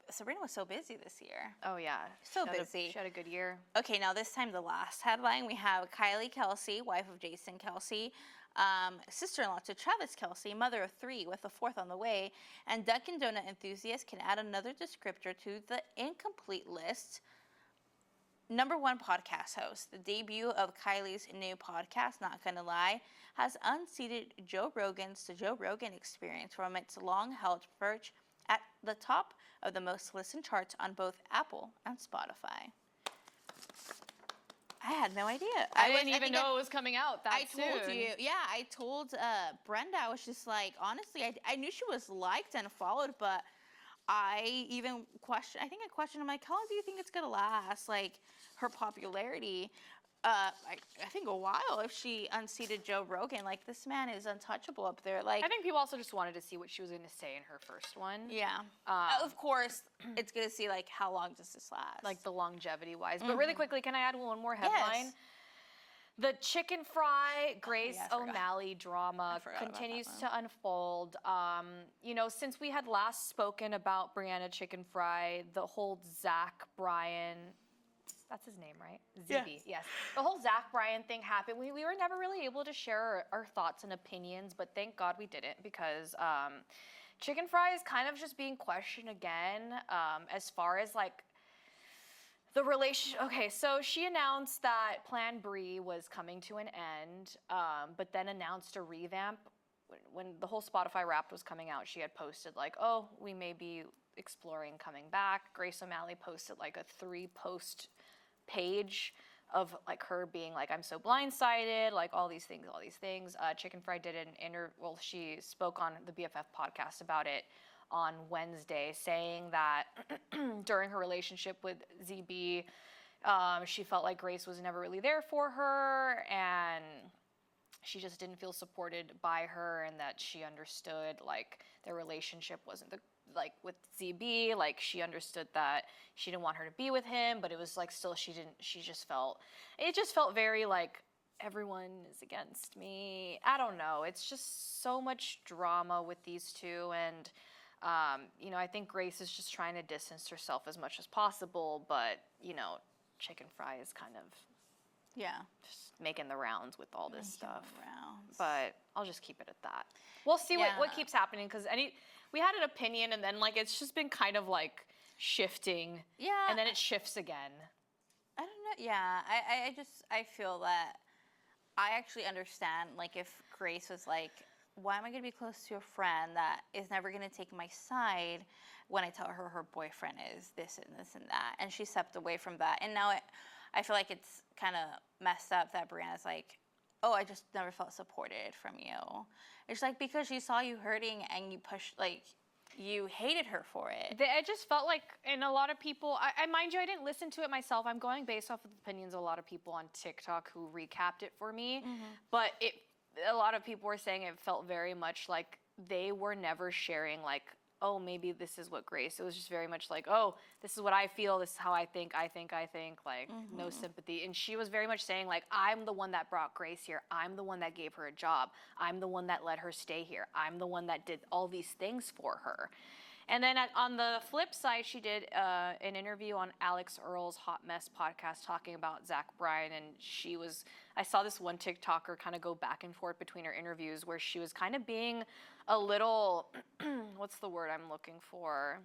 Sabrina was so busy this year. Oh yeah. So She had busy. She had a good year. Okay, now this time the last headline, we have Kylie Kelsey, wife of Jason Kelsey, sister-in-law to Travis Kelsey, mother of 3 with a 4th on the way, and Dunkin' Donut enthusiasts can add another descriptor to the incomplete list. Number 1 podcast host. The debut of Kylie's new podcast, Not Gonna Lie, has unseated Joe Rogan's The Joe Rogan Experience from its long-held perch at the top of the most listened charts on both Apple and Spotify. I had no idea. I didn't even know it was coming out that soon. I told you. Yeah, I told Brenda. I was just like, honestly, I knew she was liked and followed, but I even questioned. I think I questioned. I'm like, how long do you think it's gonna last? Like her popularity. I think a while if she unseated Joe Rogan. Like this man is untouchable up there. Like I think people also just wanted to see what she was going to say in her first one. yeah. Of course, it's gonna see like how long does this last? Like the longevity wise. But really quickly, can I add one more headline? Yes. The chicken fry Grace I forgot. O'Malley drama forgot about that continues one. to unfold. You know, since we had last spoken about Brianna Chicken Fry, the whole Zach Bryan, that's his name, right? ZB, yes. The whole Zach Bryan thing happened. We were never really able to share our thoughts and opinions, but thank God we didn't because Chicken Fry is kind of just being questioned again as far as like the relation. Okay, so she announced that Plan Bri was coming to an end, but then announced a revamp. When the whole Spotify Wrapped was coming out, she had posted like, oh, we may be exploring coming back. Grace O'Malley posted like a 3-post page of like her being like, I'm so blindsided, like all these things. Chicken Fry did she spoke on the BFF podcast about it on Wednesday, saying that during her relationship with ZB, she felt like Grace was never really there for her, and she just didn't feel supported by her, and that she understood like their relationship wasn't like with ZB, like she understood that she didn't want her to be with him, but it was like still it just felt very like everyone is against me. I don't know. It's just so much drama with these two, and you know, I think Grace is just trying to distance herself as much as possible, but you know, Chicken Fry is kind of just making the rounds with all this stuff. But I'll just keep it at that. We'll see what keeps happening, because we had an opinion, and then like it's just been kind of like shifting. Yeah. And then it shifts again. I don't know. Yeah, I feel that I actually understand, like, if Grace was like, why am I going to be close to a friend that is never going to take my side when I tell her her boyfriend is this and this and that? And she stepped away from that. And now I feel like it's kind of messed up that Brianna's like, oh, I just never felt supported from you. It's like, because she saw you hurting and you pushed, like, you hated her for it. I just felt like, and a lot of people, I mind you, I didn't listen to it myself. I'm going based off of the opinions of a lot of people on TikTok who recapped it for me. But a lot of people were saying it felt very much like they were never sharing like, oh, maybe this is what Grace. It was just very much like, oh, this is what I feel. This is how I think, like no sympathy. And she was very much saying like, I'm the one that brought Grace here. I'm the one that gave her a job. I'm the one that let her stay here. I'm the one that did all these things for her. And then on the flip side, she did an interview on Alex Earl's Hot Mess podcast talking about Zach Bryan. And I saw this one TikToker kind of go back and forth between her interviews where she was kind of being a little, what's the word I'm looking for?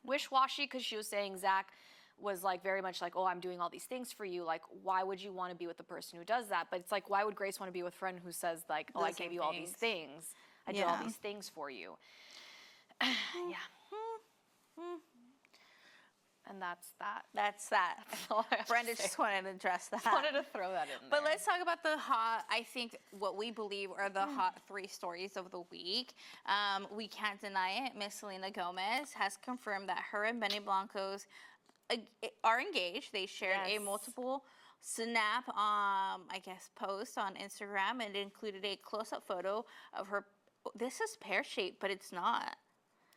Wish-washy, because she was saying Zach was like very much like, oh, I'm doing all these things for you. Like, why would you want to be with the person who does that? But it's like, why would Grace want to be with a friend who says like, oh, I gave you all these things. I did all these things for you. Yeah. And that's that. That's that. all I have to Brenda say. just wanted to address that. Just wanted to throw that in there. But let's talk about the hot, I think what we believe are the hot 3 stories of the week. We can't deny it. Miss Selena Gomez has confirmed that her and Benny Blanco's are engaged. They shared a multiple snap, post on Instagram, and it included a close-up photo of her. This is pear-shaped, but it's not.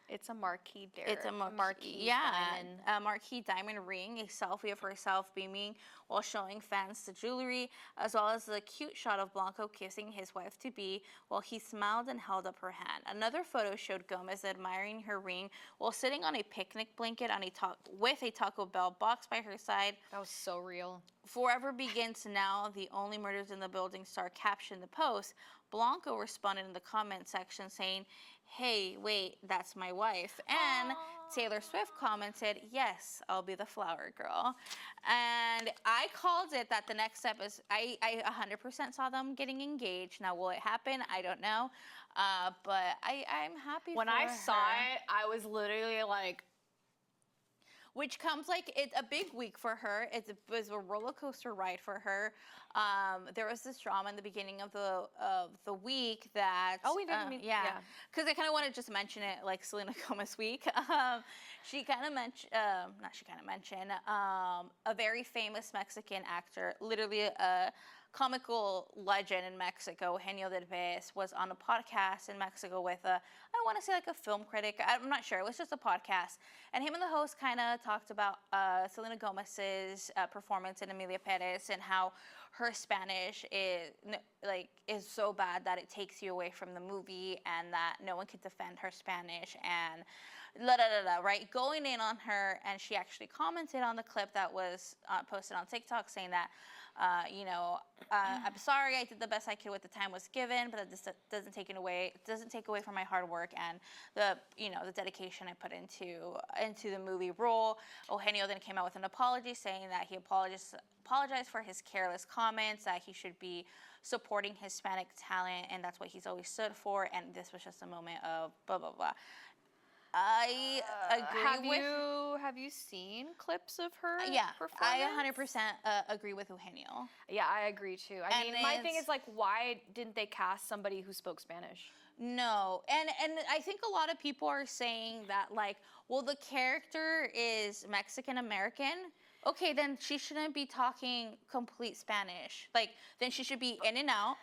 It's a marquee dare. It's a marquee diamond. A marquee diamond ring, a selfie of herself beaming while showing fans the jewelry, as well as the cute shot of Blanco kissing his wife-to-be while he smiled and held up her hand. Another photo showed Gomez admiring her ring while sitting on a picnic blanket with a Taco Bell box by her side. That was so real. Forever begins now, the only murders in the building star captioned the post. Blanco responded in the comment section saying, hey, wait, that's my wife. And Taylor Swift commented, yes, I'll be the flower girl. And I called it that the next step is, I 100% saw them getting engaged. Now, will it happen? I don't know. But I'm happy When for I her. saw it, I was literally like, which comes like it's a big week for her. It was a roller coaster ride for her. There was this drama in the beginning of the week that we didn't mean because I kind of want to just mention it like Selena Gomez week. She kind of mentioned a very famous Mexican actor, literally a comical legend in Mexico, Eugenio Derbez, was on a podcast in Mexico with I want to say like a film critic. I'm not sure. It was just a podcast. And him and the host kind of talked about Selena Gomez's performance in Emilia Perez and how her Spanish is so bad that it takes you away from the movie and that no one can defend her Spanish and right? Going in on her, and she actually commented on the clip that was posted on TikTok saying that, I'm sorry, I did the best I could with the time was given, but that doesn't take away from my hard work and the dedication I put into the movie role. Eugenio then came out with an apology saying that he apologized for his careless comments, that he should be supporting Hispanic talent, and that's what he's always stood for, and this was just a moment of blah, blah, blah. I agree have you seen clips of her performance? I 100% agree with Eugenio. Yeah, I agree too. I mean, my thing is like, why didn't they cast somebody who spoke Spanish? No, and I think a lot of people are saying that like, well, the character is Mexican American. Okay, then she shouldn't be talking complete Spanish. Like, then she should be in and out.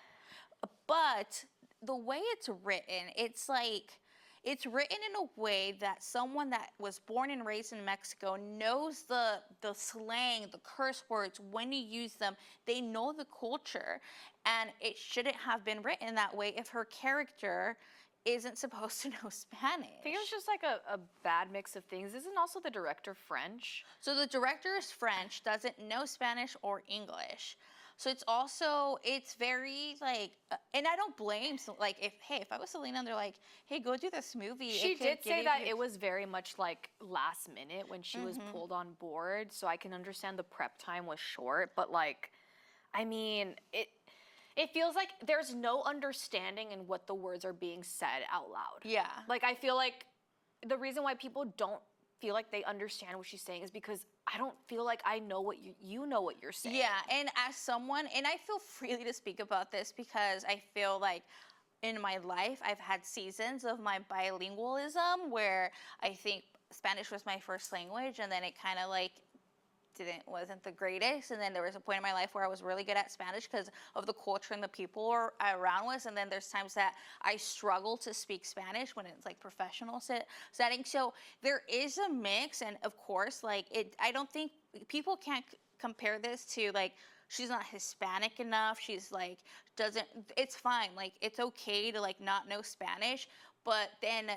But the way it's written, it's written in a way that someone that was born and raised in Mexico knows the slang, the curse words, when you use them. They know the culture. And it shouldn't have been written that way if her character isn't supposed to know Spanish. I think it was just like a bad mix of things. Isn't also the director French? So the director is French, doesn't know Spanish or English. So it's very like, and I don't blame, like if I was Selena and they're like, hey, go do this movie. She did say that it was very much like last minute when she was pulled on board. So I can understand the prep time was short, but like, I mean, it feels like there's no understanding in what the words are being said out loud. Yeah. Like I feel like the reason why people don't feel like they understand what she's saying is because I don't feel like I know what you know what you're saying. Yeah, and as someone, and I feel freely to speak about this because I feel like in my life, I've had seasons of my bilingualism where I think Spanish was my first language, and then it kind of like wasn't the greatest, and then there was a point in my life where I was really good at Spanish because of the culture and the people around us, and then there's times that I struggle to speak Spanish when it's like professional setting. So there is a mix, and of course, like I don't think people can't compare this to like she's not Hispanic enough. She's like doesn't. It's fine. Like it's okay to like not know Spanish, but then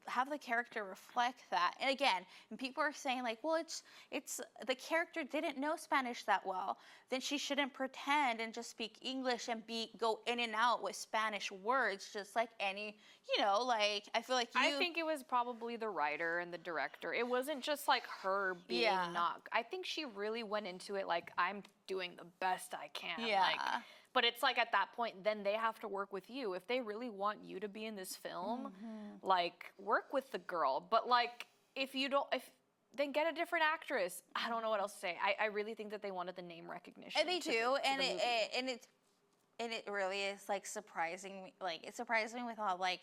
have the character reflect that. And again, and people are saying like, well, it's the character didn't know Spanish that well, then she shouldn't pretend and just speak English and go in and out with Spanish words, just like any, like I feel like I think it was probably the writer and the director. It wasn't just like her being not. I think she really went into it like, I'm doing the best I can. Yeah. Like, but it's like at that point, then they have to work with you. If they really want you to be in this film, like work with the girl. But like, if then get a different actress. I don't know what else to say. I really think that they wanted the name recognition. And they do, and it really is like surprising me. Like it surprised me with all like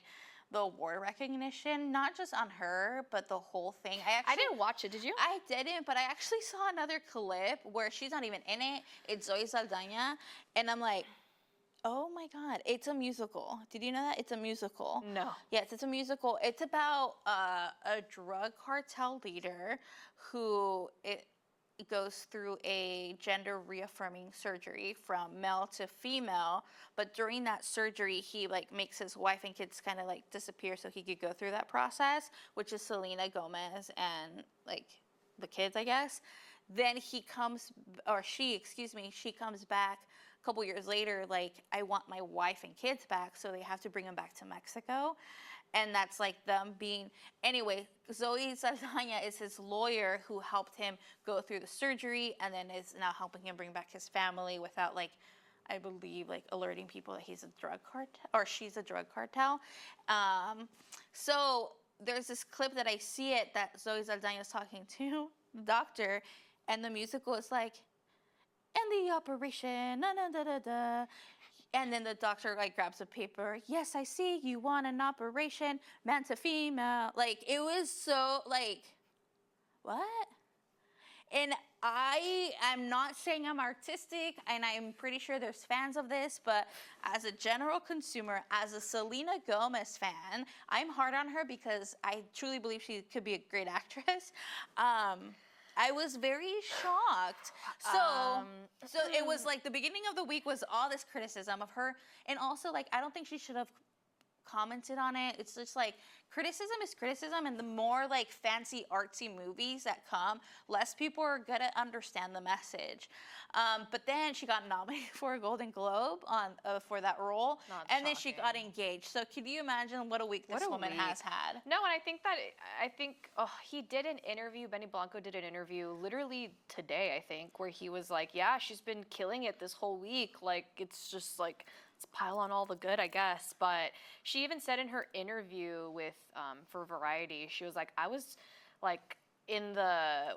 the award recognition, not just on her, but the whole thing. I didn't watch it. Did you? I didn't, but I actually saw another clip where she's not even in it. It's Zoe Saldana, and I'm like, oh my God, it's a musical. Did you know that? It's a musical. No. Yes, it's a musical. It's about a drug cartel leader who goes through a gender reaffirming surgery from male to female, but during that surgery he like makes his wife and kids kind of like disappear so he could go through that process, which is Selena Gomez and like the kids, I guess. Then she comes back a couple years later, like, I want my wife and kids back, so they have to bring them back to Mexico. And that's like them being, anyway, Zoe Saldana is his lawyer who helped him go through the surgery and then is now helping him bring back his family without like, I believe, like alerting people that he's a drug cartel or she's a drug cartel. So there's this clip that I see it that Zoe Saldana is talking to the doctor, and the musical is like, and the operation, da da da da. And then the doctor like grabs a paper. Yes, I see you want an operation, man to female. Like it was so like, what? And I am not saying I'm artistic, and I'm pretty sure there's fans of this, but as a general consumer, as a Selena Gomez fan, I'm hard on her because I truly believe she could be a great actress. I was very shocked. So it was like the beginning of the week was all this criticism of her, and also like I don't think she should have commented on it. It's just like criticism is criticism, and the more like fancy artsy movies that come, less people are gonna understand the message. But then she got nominated for a Golden Globe for that role, and then she got engaged. So can you imagine what a week this woman has had? No, and I think he did an interview. Benny Blanco did an interview literally today, I think, where he was like, yeah, she's been killing it this whole week. Like it's just like, let's pile on all the good, I guess. But she even said in her interview with for Variety, she was like, I was like in the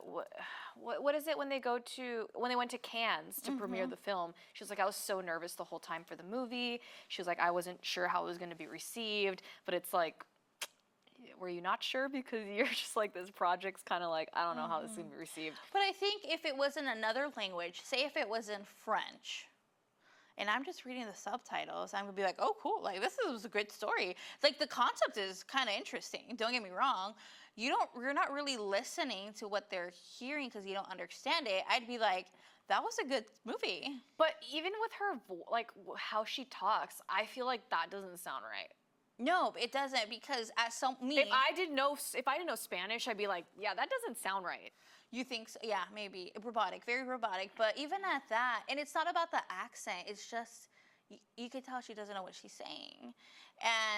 what is it when they went to Cannes to premiere the film. She was like, I was so nervous the whole time for the movie. She was like, I wasn't sure how it was going to be received. But it's like, were you not sure because you're just like, this project's kind of like, I don't know how this is going to be received. But I think if it was in another language, say if it was in French, and I'm just reading the subtitles, I'm gonna be like, oh, cool, like this was a good story. Like the concept is kind of interesting. Don't get me wrong. You're not really listening to what they're hearing because you don't understand it. I'd be like, that was a good movie. But even with her, like how she talks, I feel like that doesn't sound right. No, it doesn't, because if I didn't know Spanish, I'd be like, yeah, that doesn't sound right. You think so? Yeah, maybe. Robotic, very robotic. But even at that, and it's not about the accent, it's just, you could tell she doesn't know what she's saying.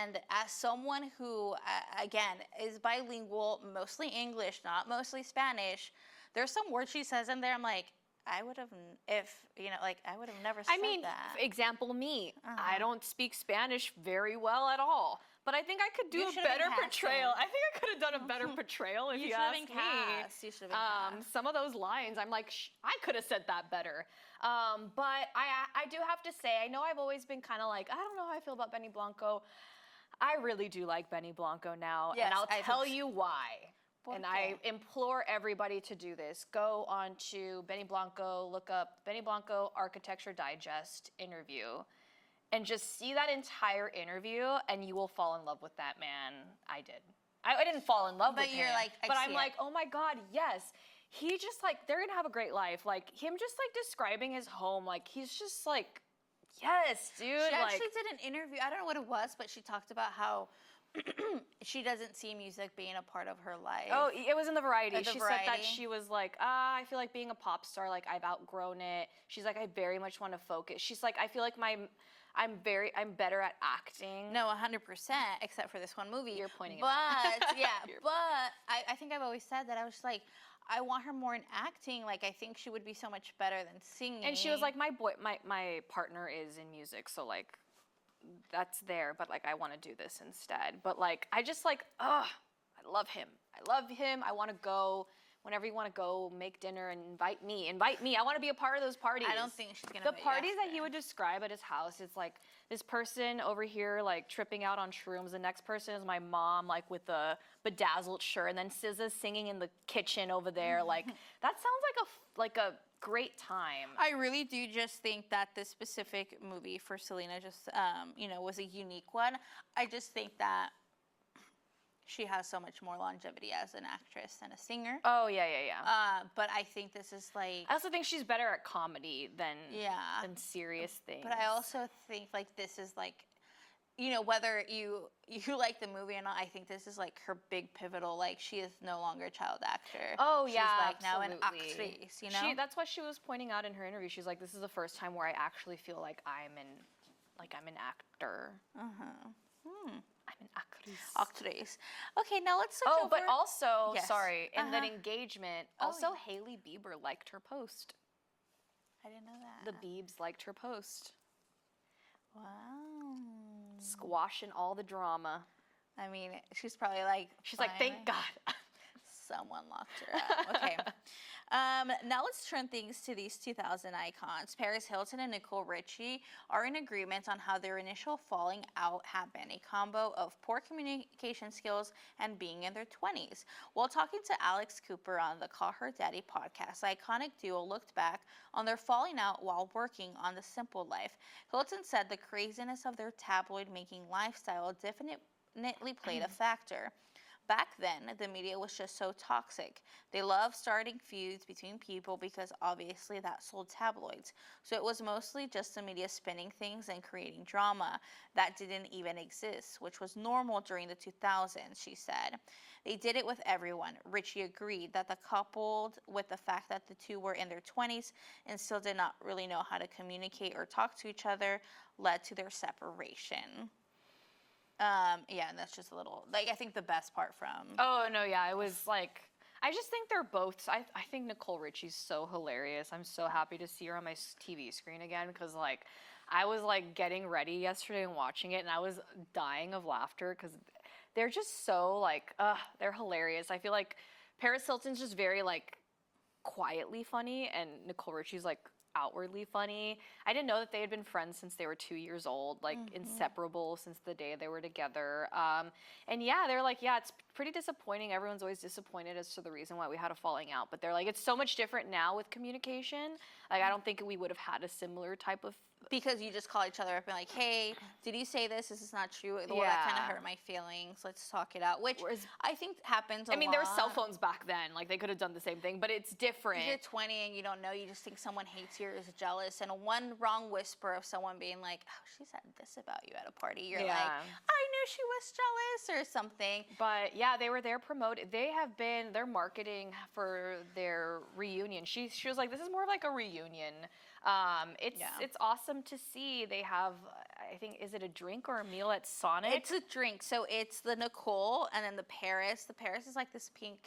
And as someone who, again, is bilingual, mostly English, not mostly Spanish, there's some words she says in there, I'm like, I would have, I would have never said I mean, that. example me. I don't speak Spanish very well at all. But I think I could do You a should have better been portrayal. casted. I think I could have done a better portrayal if you, should have asked been me. cast. You should have been cast. Some of those lines, I'm like, I could have said that better. But I do have to say, I know I've always been kind of like, I don't know how I feel about Benny Blanco. I really do like Benny Blanco now, Yes, and I'll I tell think you why. And I implore everybody to do this. Go on to Benny Blanco, look up Benny Blanco Architecture Digest interview, and just see that entire interview, and you will fall in love with that man. I did. I didn't fall in love with him. But you're like, but I'm like, oh my God, yes. He just like, they're gonna have a great life. Like him just like describing his home, like he's just like, yes, dude. She like, actually did an interview. I don't know what it was, but she talked about how she doesn't see music being a part of her life. oh, it was in the Variety. The She said that Variety? she was like, I feel like being a pop star, like I've outgrown it. She's like, I very much want to focus. She's like, I feel like I'm better at acting. No, 100%, except for this one movie. You're pointing it but, out. yeah, but I think I've always said that. I was just like, I want her more in acting. Like, I think she would be so much better than singing. And she was like, my partner is in music, so like, that's there, but like, I want to do this instead. But like, I just like, I love him. I want to go. Whenever you want to go make dinner and invite me. I want to be a part of those parties. I don't think she's going to The parties that he would describe at his house is like this person over here like tripping out on shrooms. The next person is my mom like with a bedazzled shirt, and then SZA's singing in the kitchen over there. Like that sounds like a great time. I really do just think that this specific movie for Selena just, was a unique one. I just think that she has so much more longevity as an actress than a singer. Oh, yeah. But I think this is like... I also think she's better at comedy than serious things. But I also think like this is like, whether you like the movie or not, I think this is like her big pivotal, like she is no longer a child actor. Oh, she's yeah, like absolutely. now an actress, That's what she was pointing out in her interview. She's like, this is the first time where I actually feel like I'm an actor. I'm an actress. Actress. Okay, now let's switch over. But also, Yes. sorry, in that engagement, also Hailey Bieber liked her post. I didn't know that. The Biebs liked her post. Wow. Squashing all the drama. I mean, she's probably like... She's like, thank God. Someone locked her up. Okay. Now let's turn things to these 2000 icons. Paris Hilton and Nicole Richie are in agreement on how their initial falling out had been a combo of poor communication skills and being in their 20s. While talking to Alex Cooper on the Call Her Daddy podcast, the iconic duo looked back on their falling out while working on The Simple Life. Hilton said the craziness of their tabloid-making lifestyle definitely played a factor. Back then, the media was just so toxic. They loved starting feuds between people because obviously that sold tabloids. So it was mostly just the media spinning things and creating drama that didn't even exist, which was normal during the 2000s, she said. They did it with everyone. Richie agreed that the coupled with the fact that the two were in their 20s and still did not really know how to communicate or talk to each other led to their separation. And that's just a little, like, I think the best part from... Oh, no, yeah, it was like, I just think they're both, I think Nicole Richie's so hilarious. I'm so happy to see her on my TV screen again, because, like, I was, like, getting ready yesterday and watching it, and I was dying of laughter, because they're just so, like, they're hilarious. I feel like Paris Hilton's just very, like, quietly funny, and Nicole Richie's, like, outwardly funny. I didn't know that they had been friends since they were 2 years old, like inseparable since the day they were together. And yeah, they're like, yeah, it's pretty disappointing. Everyone's always disappointed as to the reason why we had a falling out, but they're like, it's so much different now with communication. Like, I don't think we would have had a similar type of... Because you just call each other up and like, hey, did you say this? This is not true. Well, that kind of hurt my feelings. Let's talk it out. Which I think happens a lot. I mean, there were cell phones back then. Like, they could have done the same thing, but it's different. You're 20 and you don't know. You just think someone hates you or is jealous. And one wrong whisper of someone being like, oh, she said this about you at a party. You're like, I knew she was jealous or something. But yeah, they were there promoting. They're marketing for their reunion. She was like, this is more like a reunion. It's awesome to see. They have, I think, is it a drink or a meal at Sonic? It's a drink. So it's the Nicole and then the Paris. The Paris is like this pink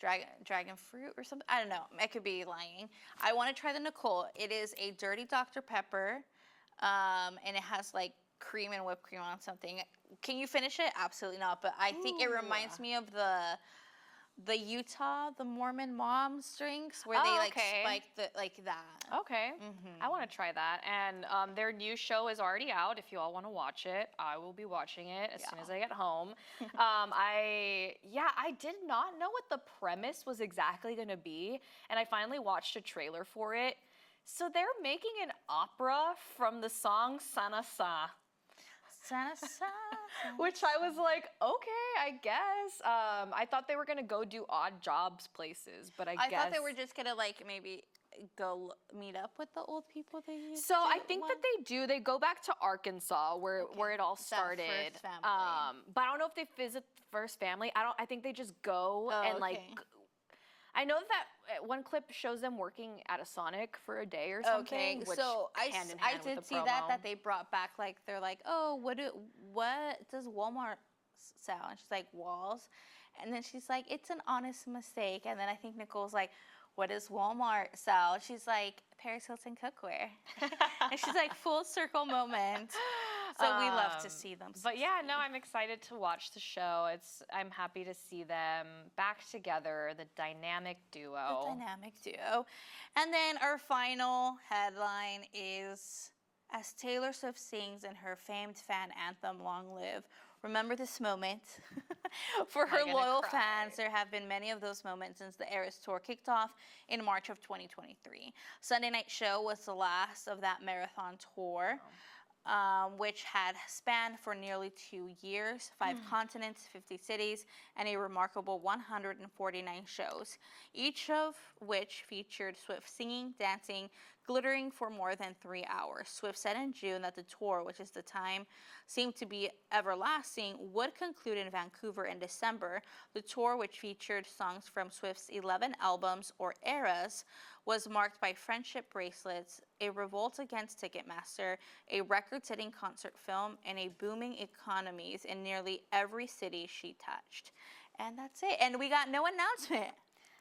dragon fruit or something. I don't know. I could be lying. I want to try the Nicole. It is a dirty Dr. Pepper, and it has like cream and whipped cream on something. Can you finish it? Absolutely not. But I think it reminds me of the Utah, the Mormon moms drinks where they like spike the like that. Okay. I want to try that. And their new show is already out. If you all want to watch it, I will be watching it as soon as I get home. I did not know what the premise was exactly going to be, and I finally watched a trailer for it. So they're making an opera from the song Sana Sa. Which I was like, okay, I guess. I thought they were gonna go do odd jobs places, but I guess. thought they were just gonna like maybe go meet up with the old people they used So to I think that they do. They go back to Arkansas where it all started. First family. But I don't know if they visit the first family. I think they just go and like. I know that one clip shows them working at a Sonic for a day or something. Okay, so I did see that they brought back like they're like, oh, what does Walmart sell? And she's like, walls, and then she's like, it's an honest mistake. And then I think Nicole's like, what does Walmart sell? She's like, Paris Hilton cookware, and she's like, full circle moment. So we love to see them. But yeah, no, I'm excited to watch the show. I'm happy to see them back together, the dynamic duo. And then our final headline is, as Taylor Swift sings in her famed fan anthem, Long Live, remember this moment. For her loyal fans, there have been many of those moments since the Eras Tour kicked off in March of 2023. Sunday Night Show was the last of that marathon tour. Which had spanned for nearly 2 years, 5 continents, 50 cities, and a remarkable 149 shows, each of which featured Swift singing, dancing, glittering for more than 3 hours. Swift said in June that the tour, which is the time seemed to be everlasting, would conclude in Vancouver in December. The tour, which featured songs from Swift's 11 albums or eras, was marked by friendship bracelets, a revolt against Ticketmaster, a record-setting concert film, and a booming economies in nearly every city she touched. And that's it. And we got no announcement.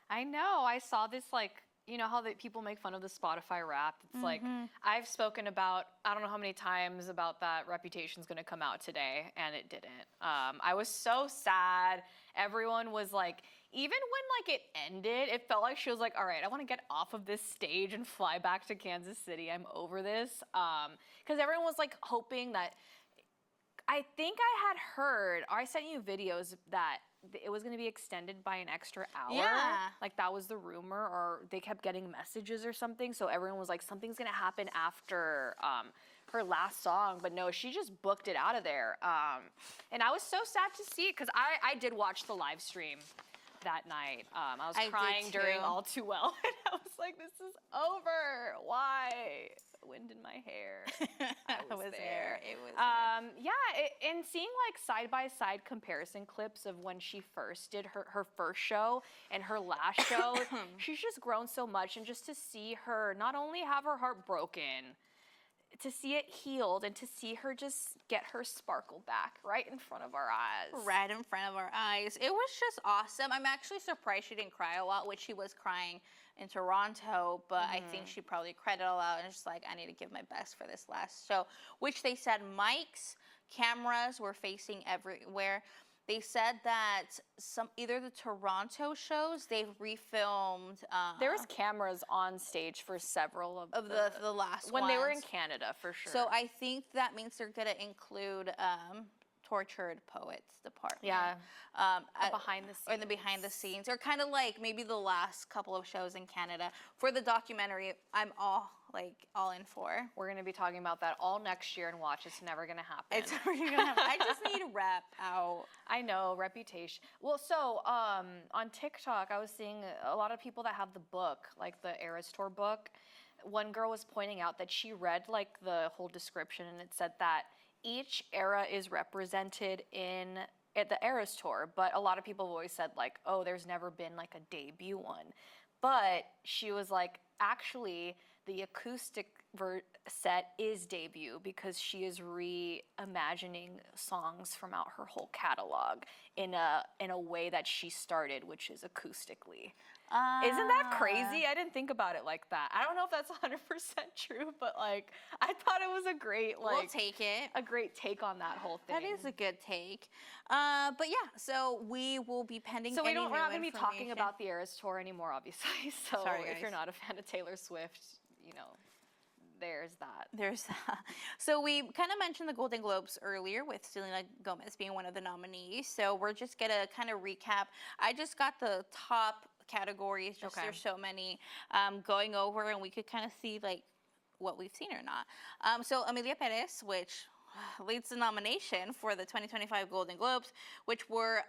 I know. I saw this, like, you know how people make fun of the Spotify Wrapped? It's like, I've spoken about, I don't know how many times about that Reputation's going to come out today, and it didn't. I was so sad. Everyone was like, even when like it ended, it felt like she was like, all right, I want to get off of this stage and fly back to Kansas City. I'm over this. Because everyone was like hoping that, I think I had heard, or I sent you videos that it was going to be extended by an extra hour. Yeah. Like that was the rumor, or they kept getting messages or something. So everyone was like, something's going to happen after her last song. But no, she just booked it out of there. And I was so sad to see it because I did watch the live stream that night. I was crying during All Too Well. And I was like, this is over. Why? Wind in my hair. I was there. It was and seeing like side-by-side comparison clips of when she first did her first show and her last show, she's just grown so much. And just to see her not only have her heart broken, to see it healed, and to see her just get her sparkle back right in front of our eyes. Right in front of our eyes. It was just awesome. I'm actually surprised she didn't cry a lot, which she was crying in Toronto, but I think she probably cried it all out and just like, I need to give my best for this last show, which they said mics, cameras were facing everywhere. They said that either the Toronto shows, they've refilmed. There was cameras on stage for several of the last when ones. they were in Canada, for sure. So I think that means they're going to include Tortured Poets department. Yeah. Behind the scenes. Or the behind the scenes. Or kind of like maybe the last couple of shows in Canada. For the documentary, I'm all in for. We're going to be talking about that all next year and watch. It's never going to happen. It's never going to happen. I just need a rep out. I know, Reputation. Well, so on TikTok, I was seeing a lot of people that have the book, like the Eras Tour book. One girl was pointing out that she read like the whole description, and it said that each era is represented at the Eras Tour, but a lot of people have always said like, oh, there's never been like a debut one. But she was like, actually, the acoustic set is debut because she is reimagining songs from out her whole catalog in a way that she started, which is acoustically. Isn't that crazy? I didn't think about it like that. I don't know if that's 100% true, but like I thought it was a great like We'll take it. a great take on that whole thing. That is a good take. But yeah, so we will be pending. So we're not going to be talking about the Eras Tour anymore, obviously. So Sorry, if guys. you're not a fan of Taylor Swift, you know, there's that. There's that. So we kind of mentioned the Golden Globes earlier with Selena Gomez being one of the nominees. So we're just going to kind of recap. I just got the top categories, just there's so many going over, and we could kind of see like what we've seen or not. So Amelia Perez, which leads the nomination for the 2025 Golden Globes, which were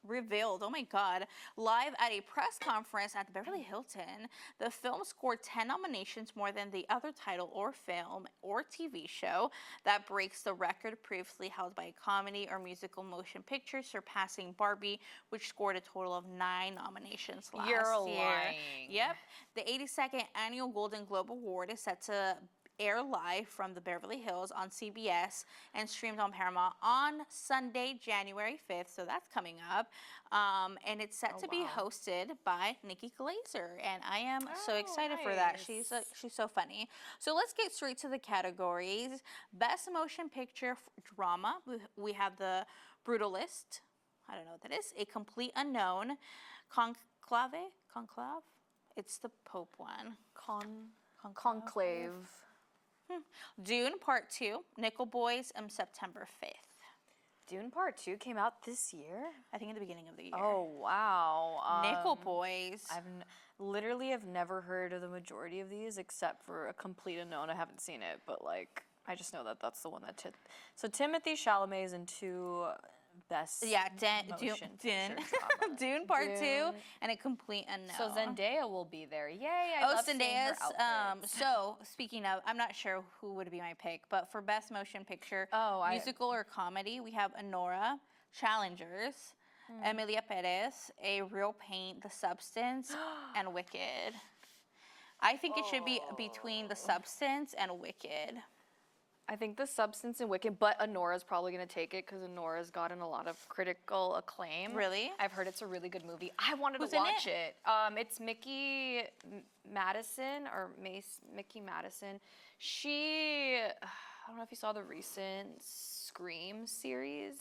revealed, oh my God, live at a press conference at the Beverly Hilton. The film scored 10 nominations, more than the other title or film or TV show. That breaks the record previously held by a comedy or musical motion picture, surpassing Barbie, which scored a total of 9 nominations last year. You're lying. Yep. The 82nd Annual Golden Globe Award is set to air live from the Beverly Hills on CBS and streamed on Paramount on Sunday, January 5th. So that's coming up. And it's set to be hosted by Nikki Glaser. And I am so excited for that. She's so funny. So let's get straight to the categories. Best Motion Picture Drama. We have The Brutalist. I don't know what that is. A Complete Unknown. Conclave? It's the Pope one. Conclave. Dune Part 2, Nickel Boys, September 5th. Dune Part 2 came out this year? I think at the beginning of the year. Oh, wow. Nickel Boys. Literally have never heard of the majority of these except for A Complete Unknown. I haven't seen it, but like, I just know that that's the one that... So Timothée Chalamet is in 2 best motion picture drama. Dune Part 2 and A Complete Unknown. So Zendaya will be there. Yay, I love seeing her outfits. So speaking of, I'm not sure who would be my pick, but for Best Motion Picture, musical or comedy, we have Anora, Challengers, Emilia Perez, A Real Pain, The Substance, and Wicked. I think it should be between The Substance and Wicked. I think The Substance and Wicked, but Anora's probably going to take it because Anora's gotten a lot of critical acclaim. Really? I've heard it's a really good movie. I wanted Who's to watch in it. It's Mickey Madison or Mickey Madison. I don't know if you saw the recent Scream series.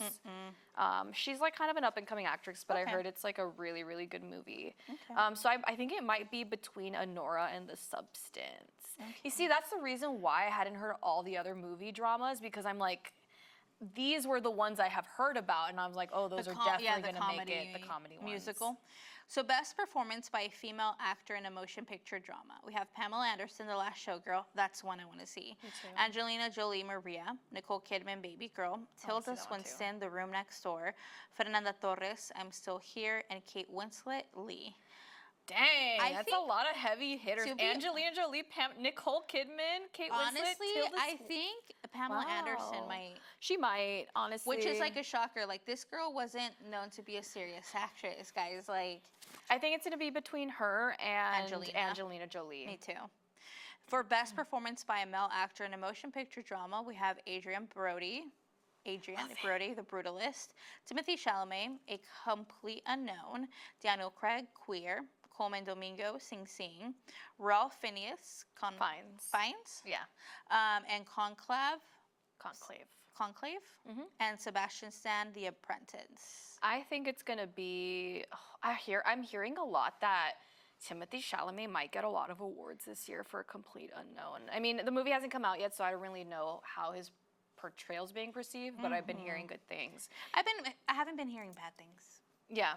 She's like kind of an up-and-coming actress, but I heard it's like a really, really good movie. So I think it might be between Anora and The Substance. You see, that's the reason why I hadn't heard all the other movie dramas, because I'm like, these were the ones I have heard about, and I was like, oh, those are definitely going to make it, the comedy ones. Musical. So Best Performance by a Female Actor in a Motion Picture Drama. We have Pamela Anderson, The Last Showgirl. That's one I want to see. Me too. Angelina Jolie, Maria. Nicole Kidman, Baby Girl. Tilda Swinton, The Room Next Door. Fernanda Torres, I'm Still Here. And Kate Winslet, Lee. Dang, that's a lot of heavy hitters. Angelina Jolie, Nicole Kidman, Kate Winslet, honestly, I think Pamela Anderson might. She might, honestly. Which is like a shocker. Like, this girl wasn't known to be a serious actress, guys. Like, I think it's going to be between her and Angelina Jolie. Me too. For Best Performance by a Male Actor in a Motion Picture Drama, we have Adrian Brody, The Brutalist. Timothée Chalamet, A Complete Unknown. Daniel Craig, Queer. Coleman Domingo, Sing Sing. Ralph Fiennes, Fiennes? Yeah. And Conclave. Mm-hmm. And Sebastian Stan, The Apprentice. I think it's gonna be. I'm hearing a lot that Timothée Chalamet might get a lot of awards this year for A Complete Unknown. I mean, the movie hasn't come out yet, so I don't really know how his portrayal's being perceived, but I've been hearing good things. I haven't been hearing bad things. Yeah,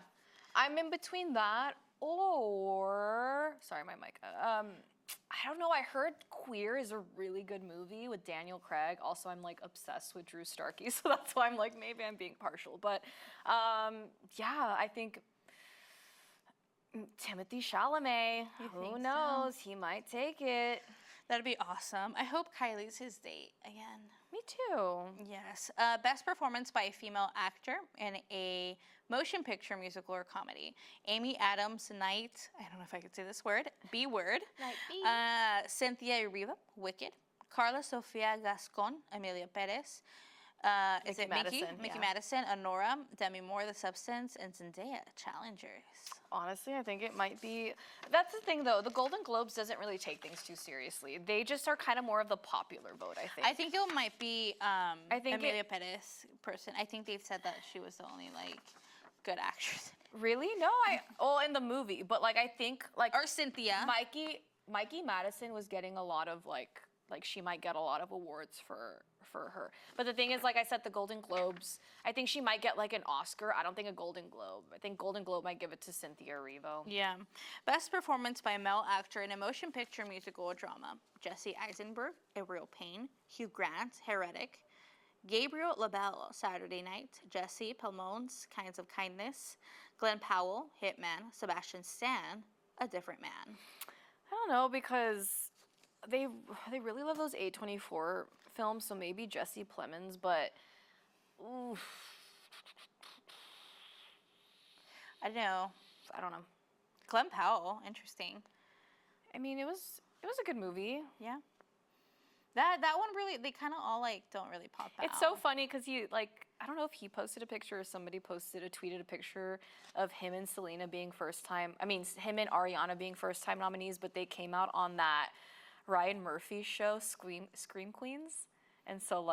I'm in between that. Or, sorry, my mic. I don't know. I heard Queer is a really good movie with Daniel Craig. Also, I'm like obsessed with Drew Starkey, so that's why I'm like, maybe I'm being partial. But yeah, I think Timothée Chalamet. Who knows? He might take it. That'd be awesome. I hope Kylie's his date again. Me too. Yes. Best performance by a female actor in a motion picture, musical, or comedy. Amy Adams, Night. I don't know if I could say this word. B word. Night B. Cynthia Erivo, Wicked. Carla Sofia Gascon, Amelia Perez. Is Mickey it Madison, Mickey yeah. Madison, Honora, Demi Moore, The Substance, and Zendaya, Challengers. Honestly, I think it might be. That's the thing, though. The Golden Globes doesn't really take things too seriously. They just are kind of more of the popular vote, I think. I think it might be think Amelia Perez person. I think they've said that she was the only good actress. Really? No, in the movie, but I think Or Cynthia. Mikey Madison was getting a lot of like she might get a lot of awards for her. But the thing is, like I said, the Golden Globes, I think she might get an Oscar. I don't think a Golden Globe. I think Golden Globe might give it to Cynthia Erivo. Yeah. Best performance by a male actor in a motion picture, musical, or drama. Jesse Eisenberg, A Real Pain. Hugh Grant, Heretic. Gabriel Labelle, Saturday Night. Jesse Plemons, Kinds of Kindness. Glenn Powell, Hitman. Sebastian Stan, A Different Man. I don't know, because they really love those A24 films, so maybe Jesse Plemons, but oof. I don't know. I don't know. Glenn Powell, interesting. I mean, it was a good movie. Yeah. That one really, they kind of all don't really pop out. It's so funny because he I don't know if he posted a picture or somebody tweeted a picture of him and Selena being him and Ariana being first time nominees, but they came out on that Ryan Murphy show, Scream Queens, and so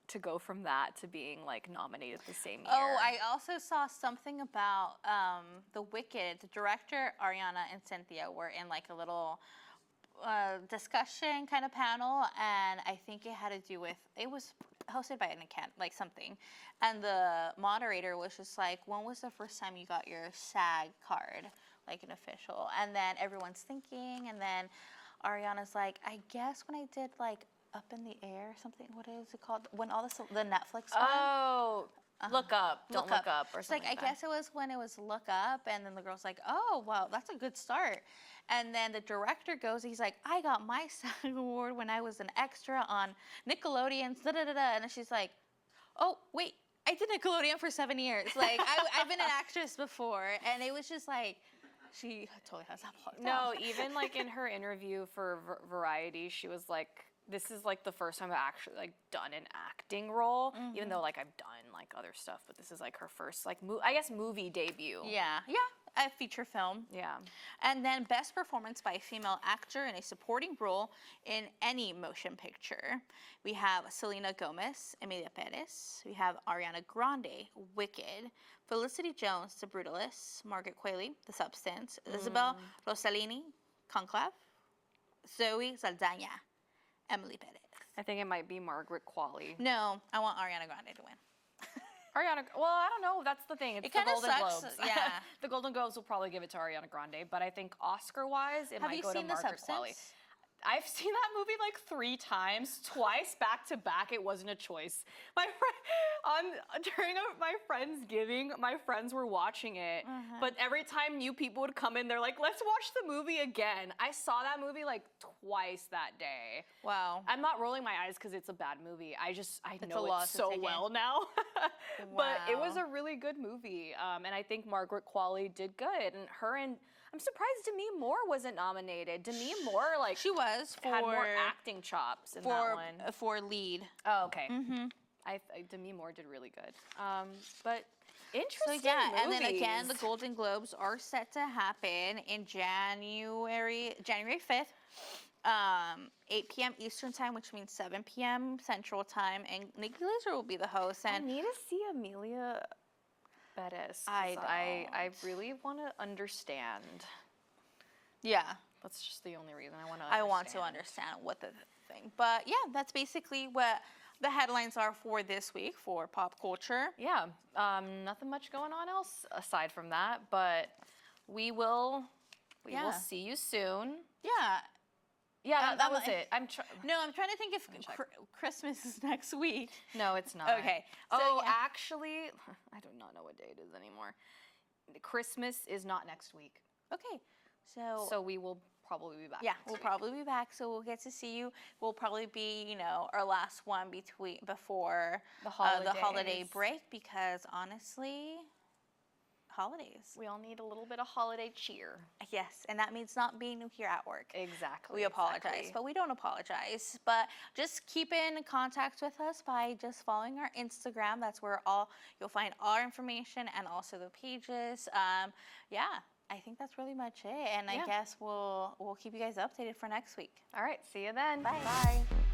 to go from that to being nominated the same year. Oh, I also saw something about the Wicked. The director, Ariana and Cynthia, were in a little discussion kind of panel, and I think it had to do with, it was hosted by an account, something, and the moderator was just when was the first time you got your SAG card, an official? And then everyone's thinking, and then Ariana's I guess when I did Up in the Air, something, what is it called? When all the Netflix one? Oh, Look Up, Don't Look Up, or It's something I guess it was when it was Look Up, and then the girl's oh, wow, that's a good start. And then the director goes, he's I got my SAG award when I was an extra on Nickelodeon's da-da-da-da. And then she's oh, wait, I did Nickelodeon for 7 years. I've been an actress before. And it was just she totally has that blocked No, out. even in her interview for Variety, she was this is the first time I've actually done an acting role, even though I've done other stuff, but this is her first I guess movie debut. Yeah, a feature film. Yeah. And then best performance by a female actor in a supporting role in any motion picture. We have Selena Gomez, Emilia Perez. We have Ariana Grande, Wicked. Felicity Jones, The Brutalist. Margaret Qualley, The Substance. Isabel Rossellini, Conclave. Zoe Saldana, Emily Perez. I think it might be Margaret Qualley. No, I want Ariana Grande to win. Ariana, well, I don't know. That's the thing. It's It the kinda Golden sucks, Globes. yeah. The Golden Globes will probably give it to Ariana Grande, but I think Oscar-wise, it Have might you go to seen The Margaret Qualley. Substance? I've seen that movie 3 times, twice back to back. It wasn't a choice. During my Friendsgiving, my friends were watching it, but every time new people would come in, they're let's watch the movie again. I saw that movie twice that day. Wow. I'm not rolling my eyes because it's a bad movie. I a know lot it to so take in. well now. But it was Wow. a really good movie, and I think Margaret Qualley did good. And I'm surprised Demi Moore wasn't nominated. Demi Moore She was had more acting chops in that one. for lead. Oh, okay. Demi Moore did really good. But So interesting yeah, and then again, the movies. Golden Globes are set to happen in January 5th, 8 p.m. Eastern time, which means 7 p.m. Central time, and Nikki Glaser will be the host. I And need to see Amelia Bettis. I really want to understand. yeah, That's just the only reason I want to. I want to understand what the thing. But yeah, that's basically what the headlines are for this week for pop culture. Yeah, nothing much going on else aside from that, but we will Yeah. see you soon. Yeah. Yeah, that was it. No, I'm trying to think if check. Christmas is next week. No, it's not. Okay. So, Oh, yeah. actually, I do not know what day it is anymore. Christmas is not next week. Okay. So we will probably be back. Yeah, next we'll week. probably be back, so we'll get to see you. We'll probably be, our last one before The the holiday holidays. break, because honestly, holidays. We all need a little bit of holiday cheer. Yes, and that means not being here at work. Exactly. We apologize, exactly. but we don't apologize. But just keep in contact with us by just following our Instagram. That's where you'll find our information and also the pages. Yeah, I think that's really much it. And I Yeah. guess we'll keep you guys updated for next week. All right. See you then. Bye. Bye.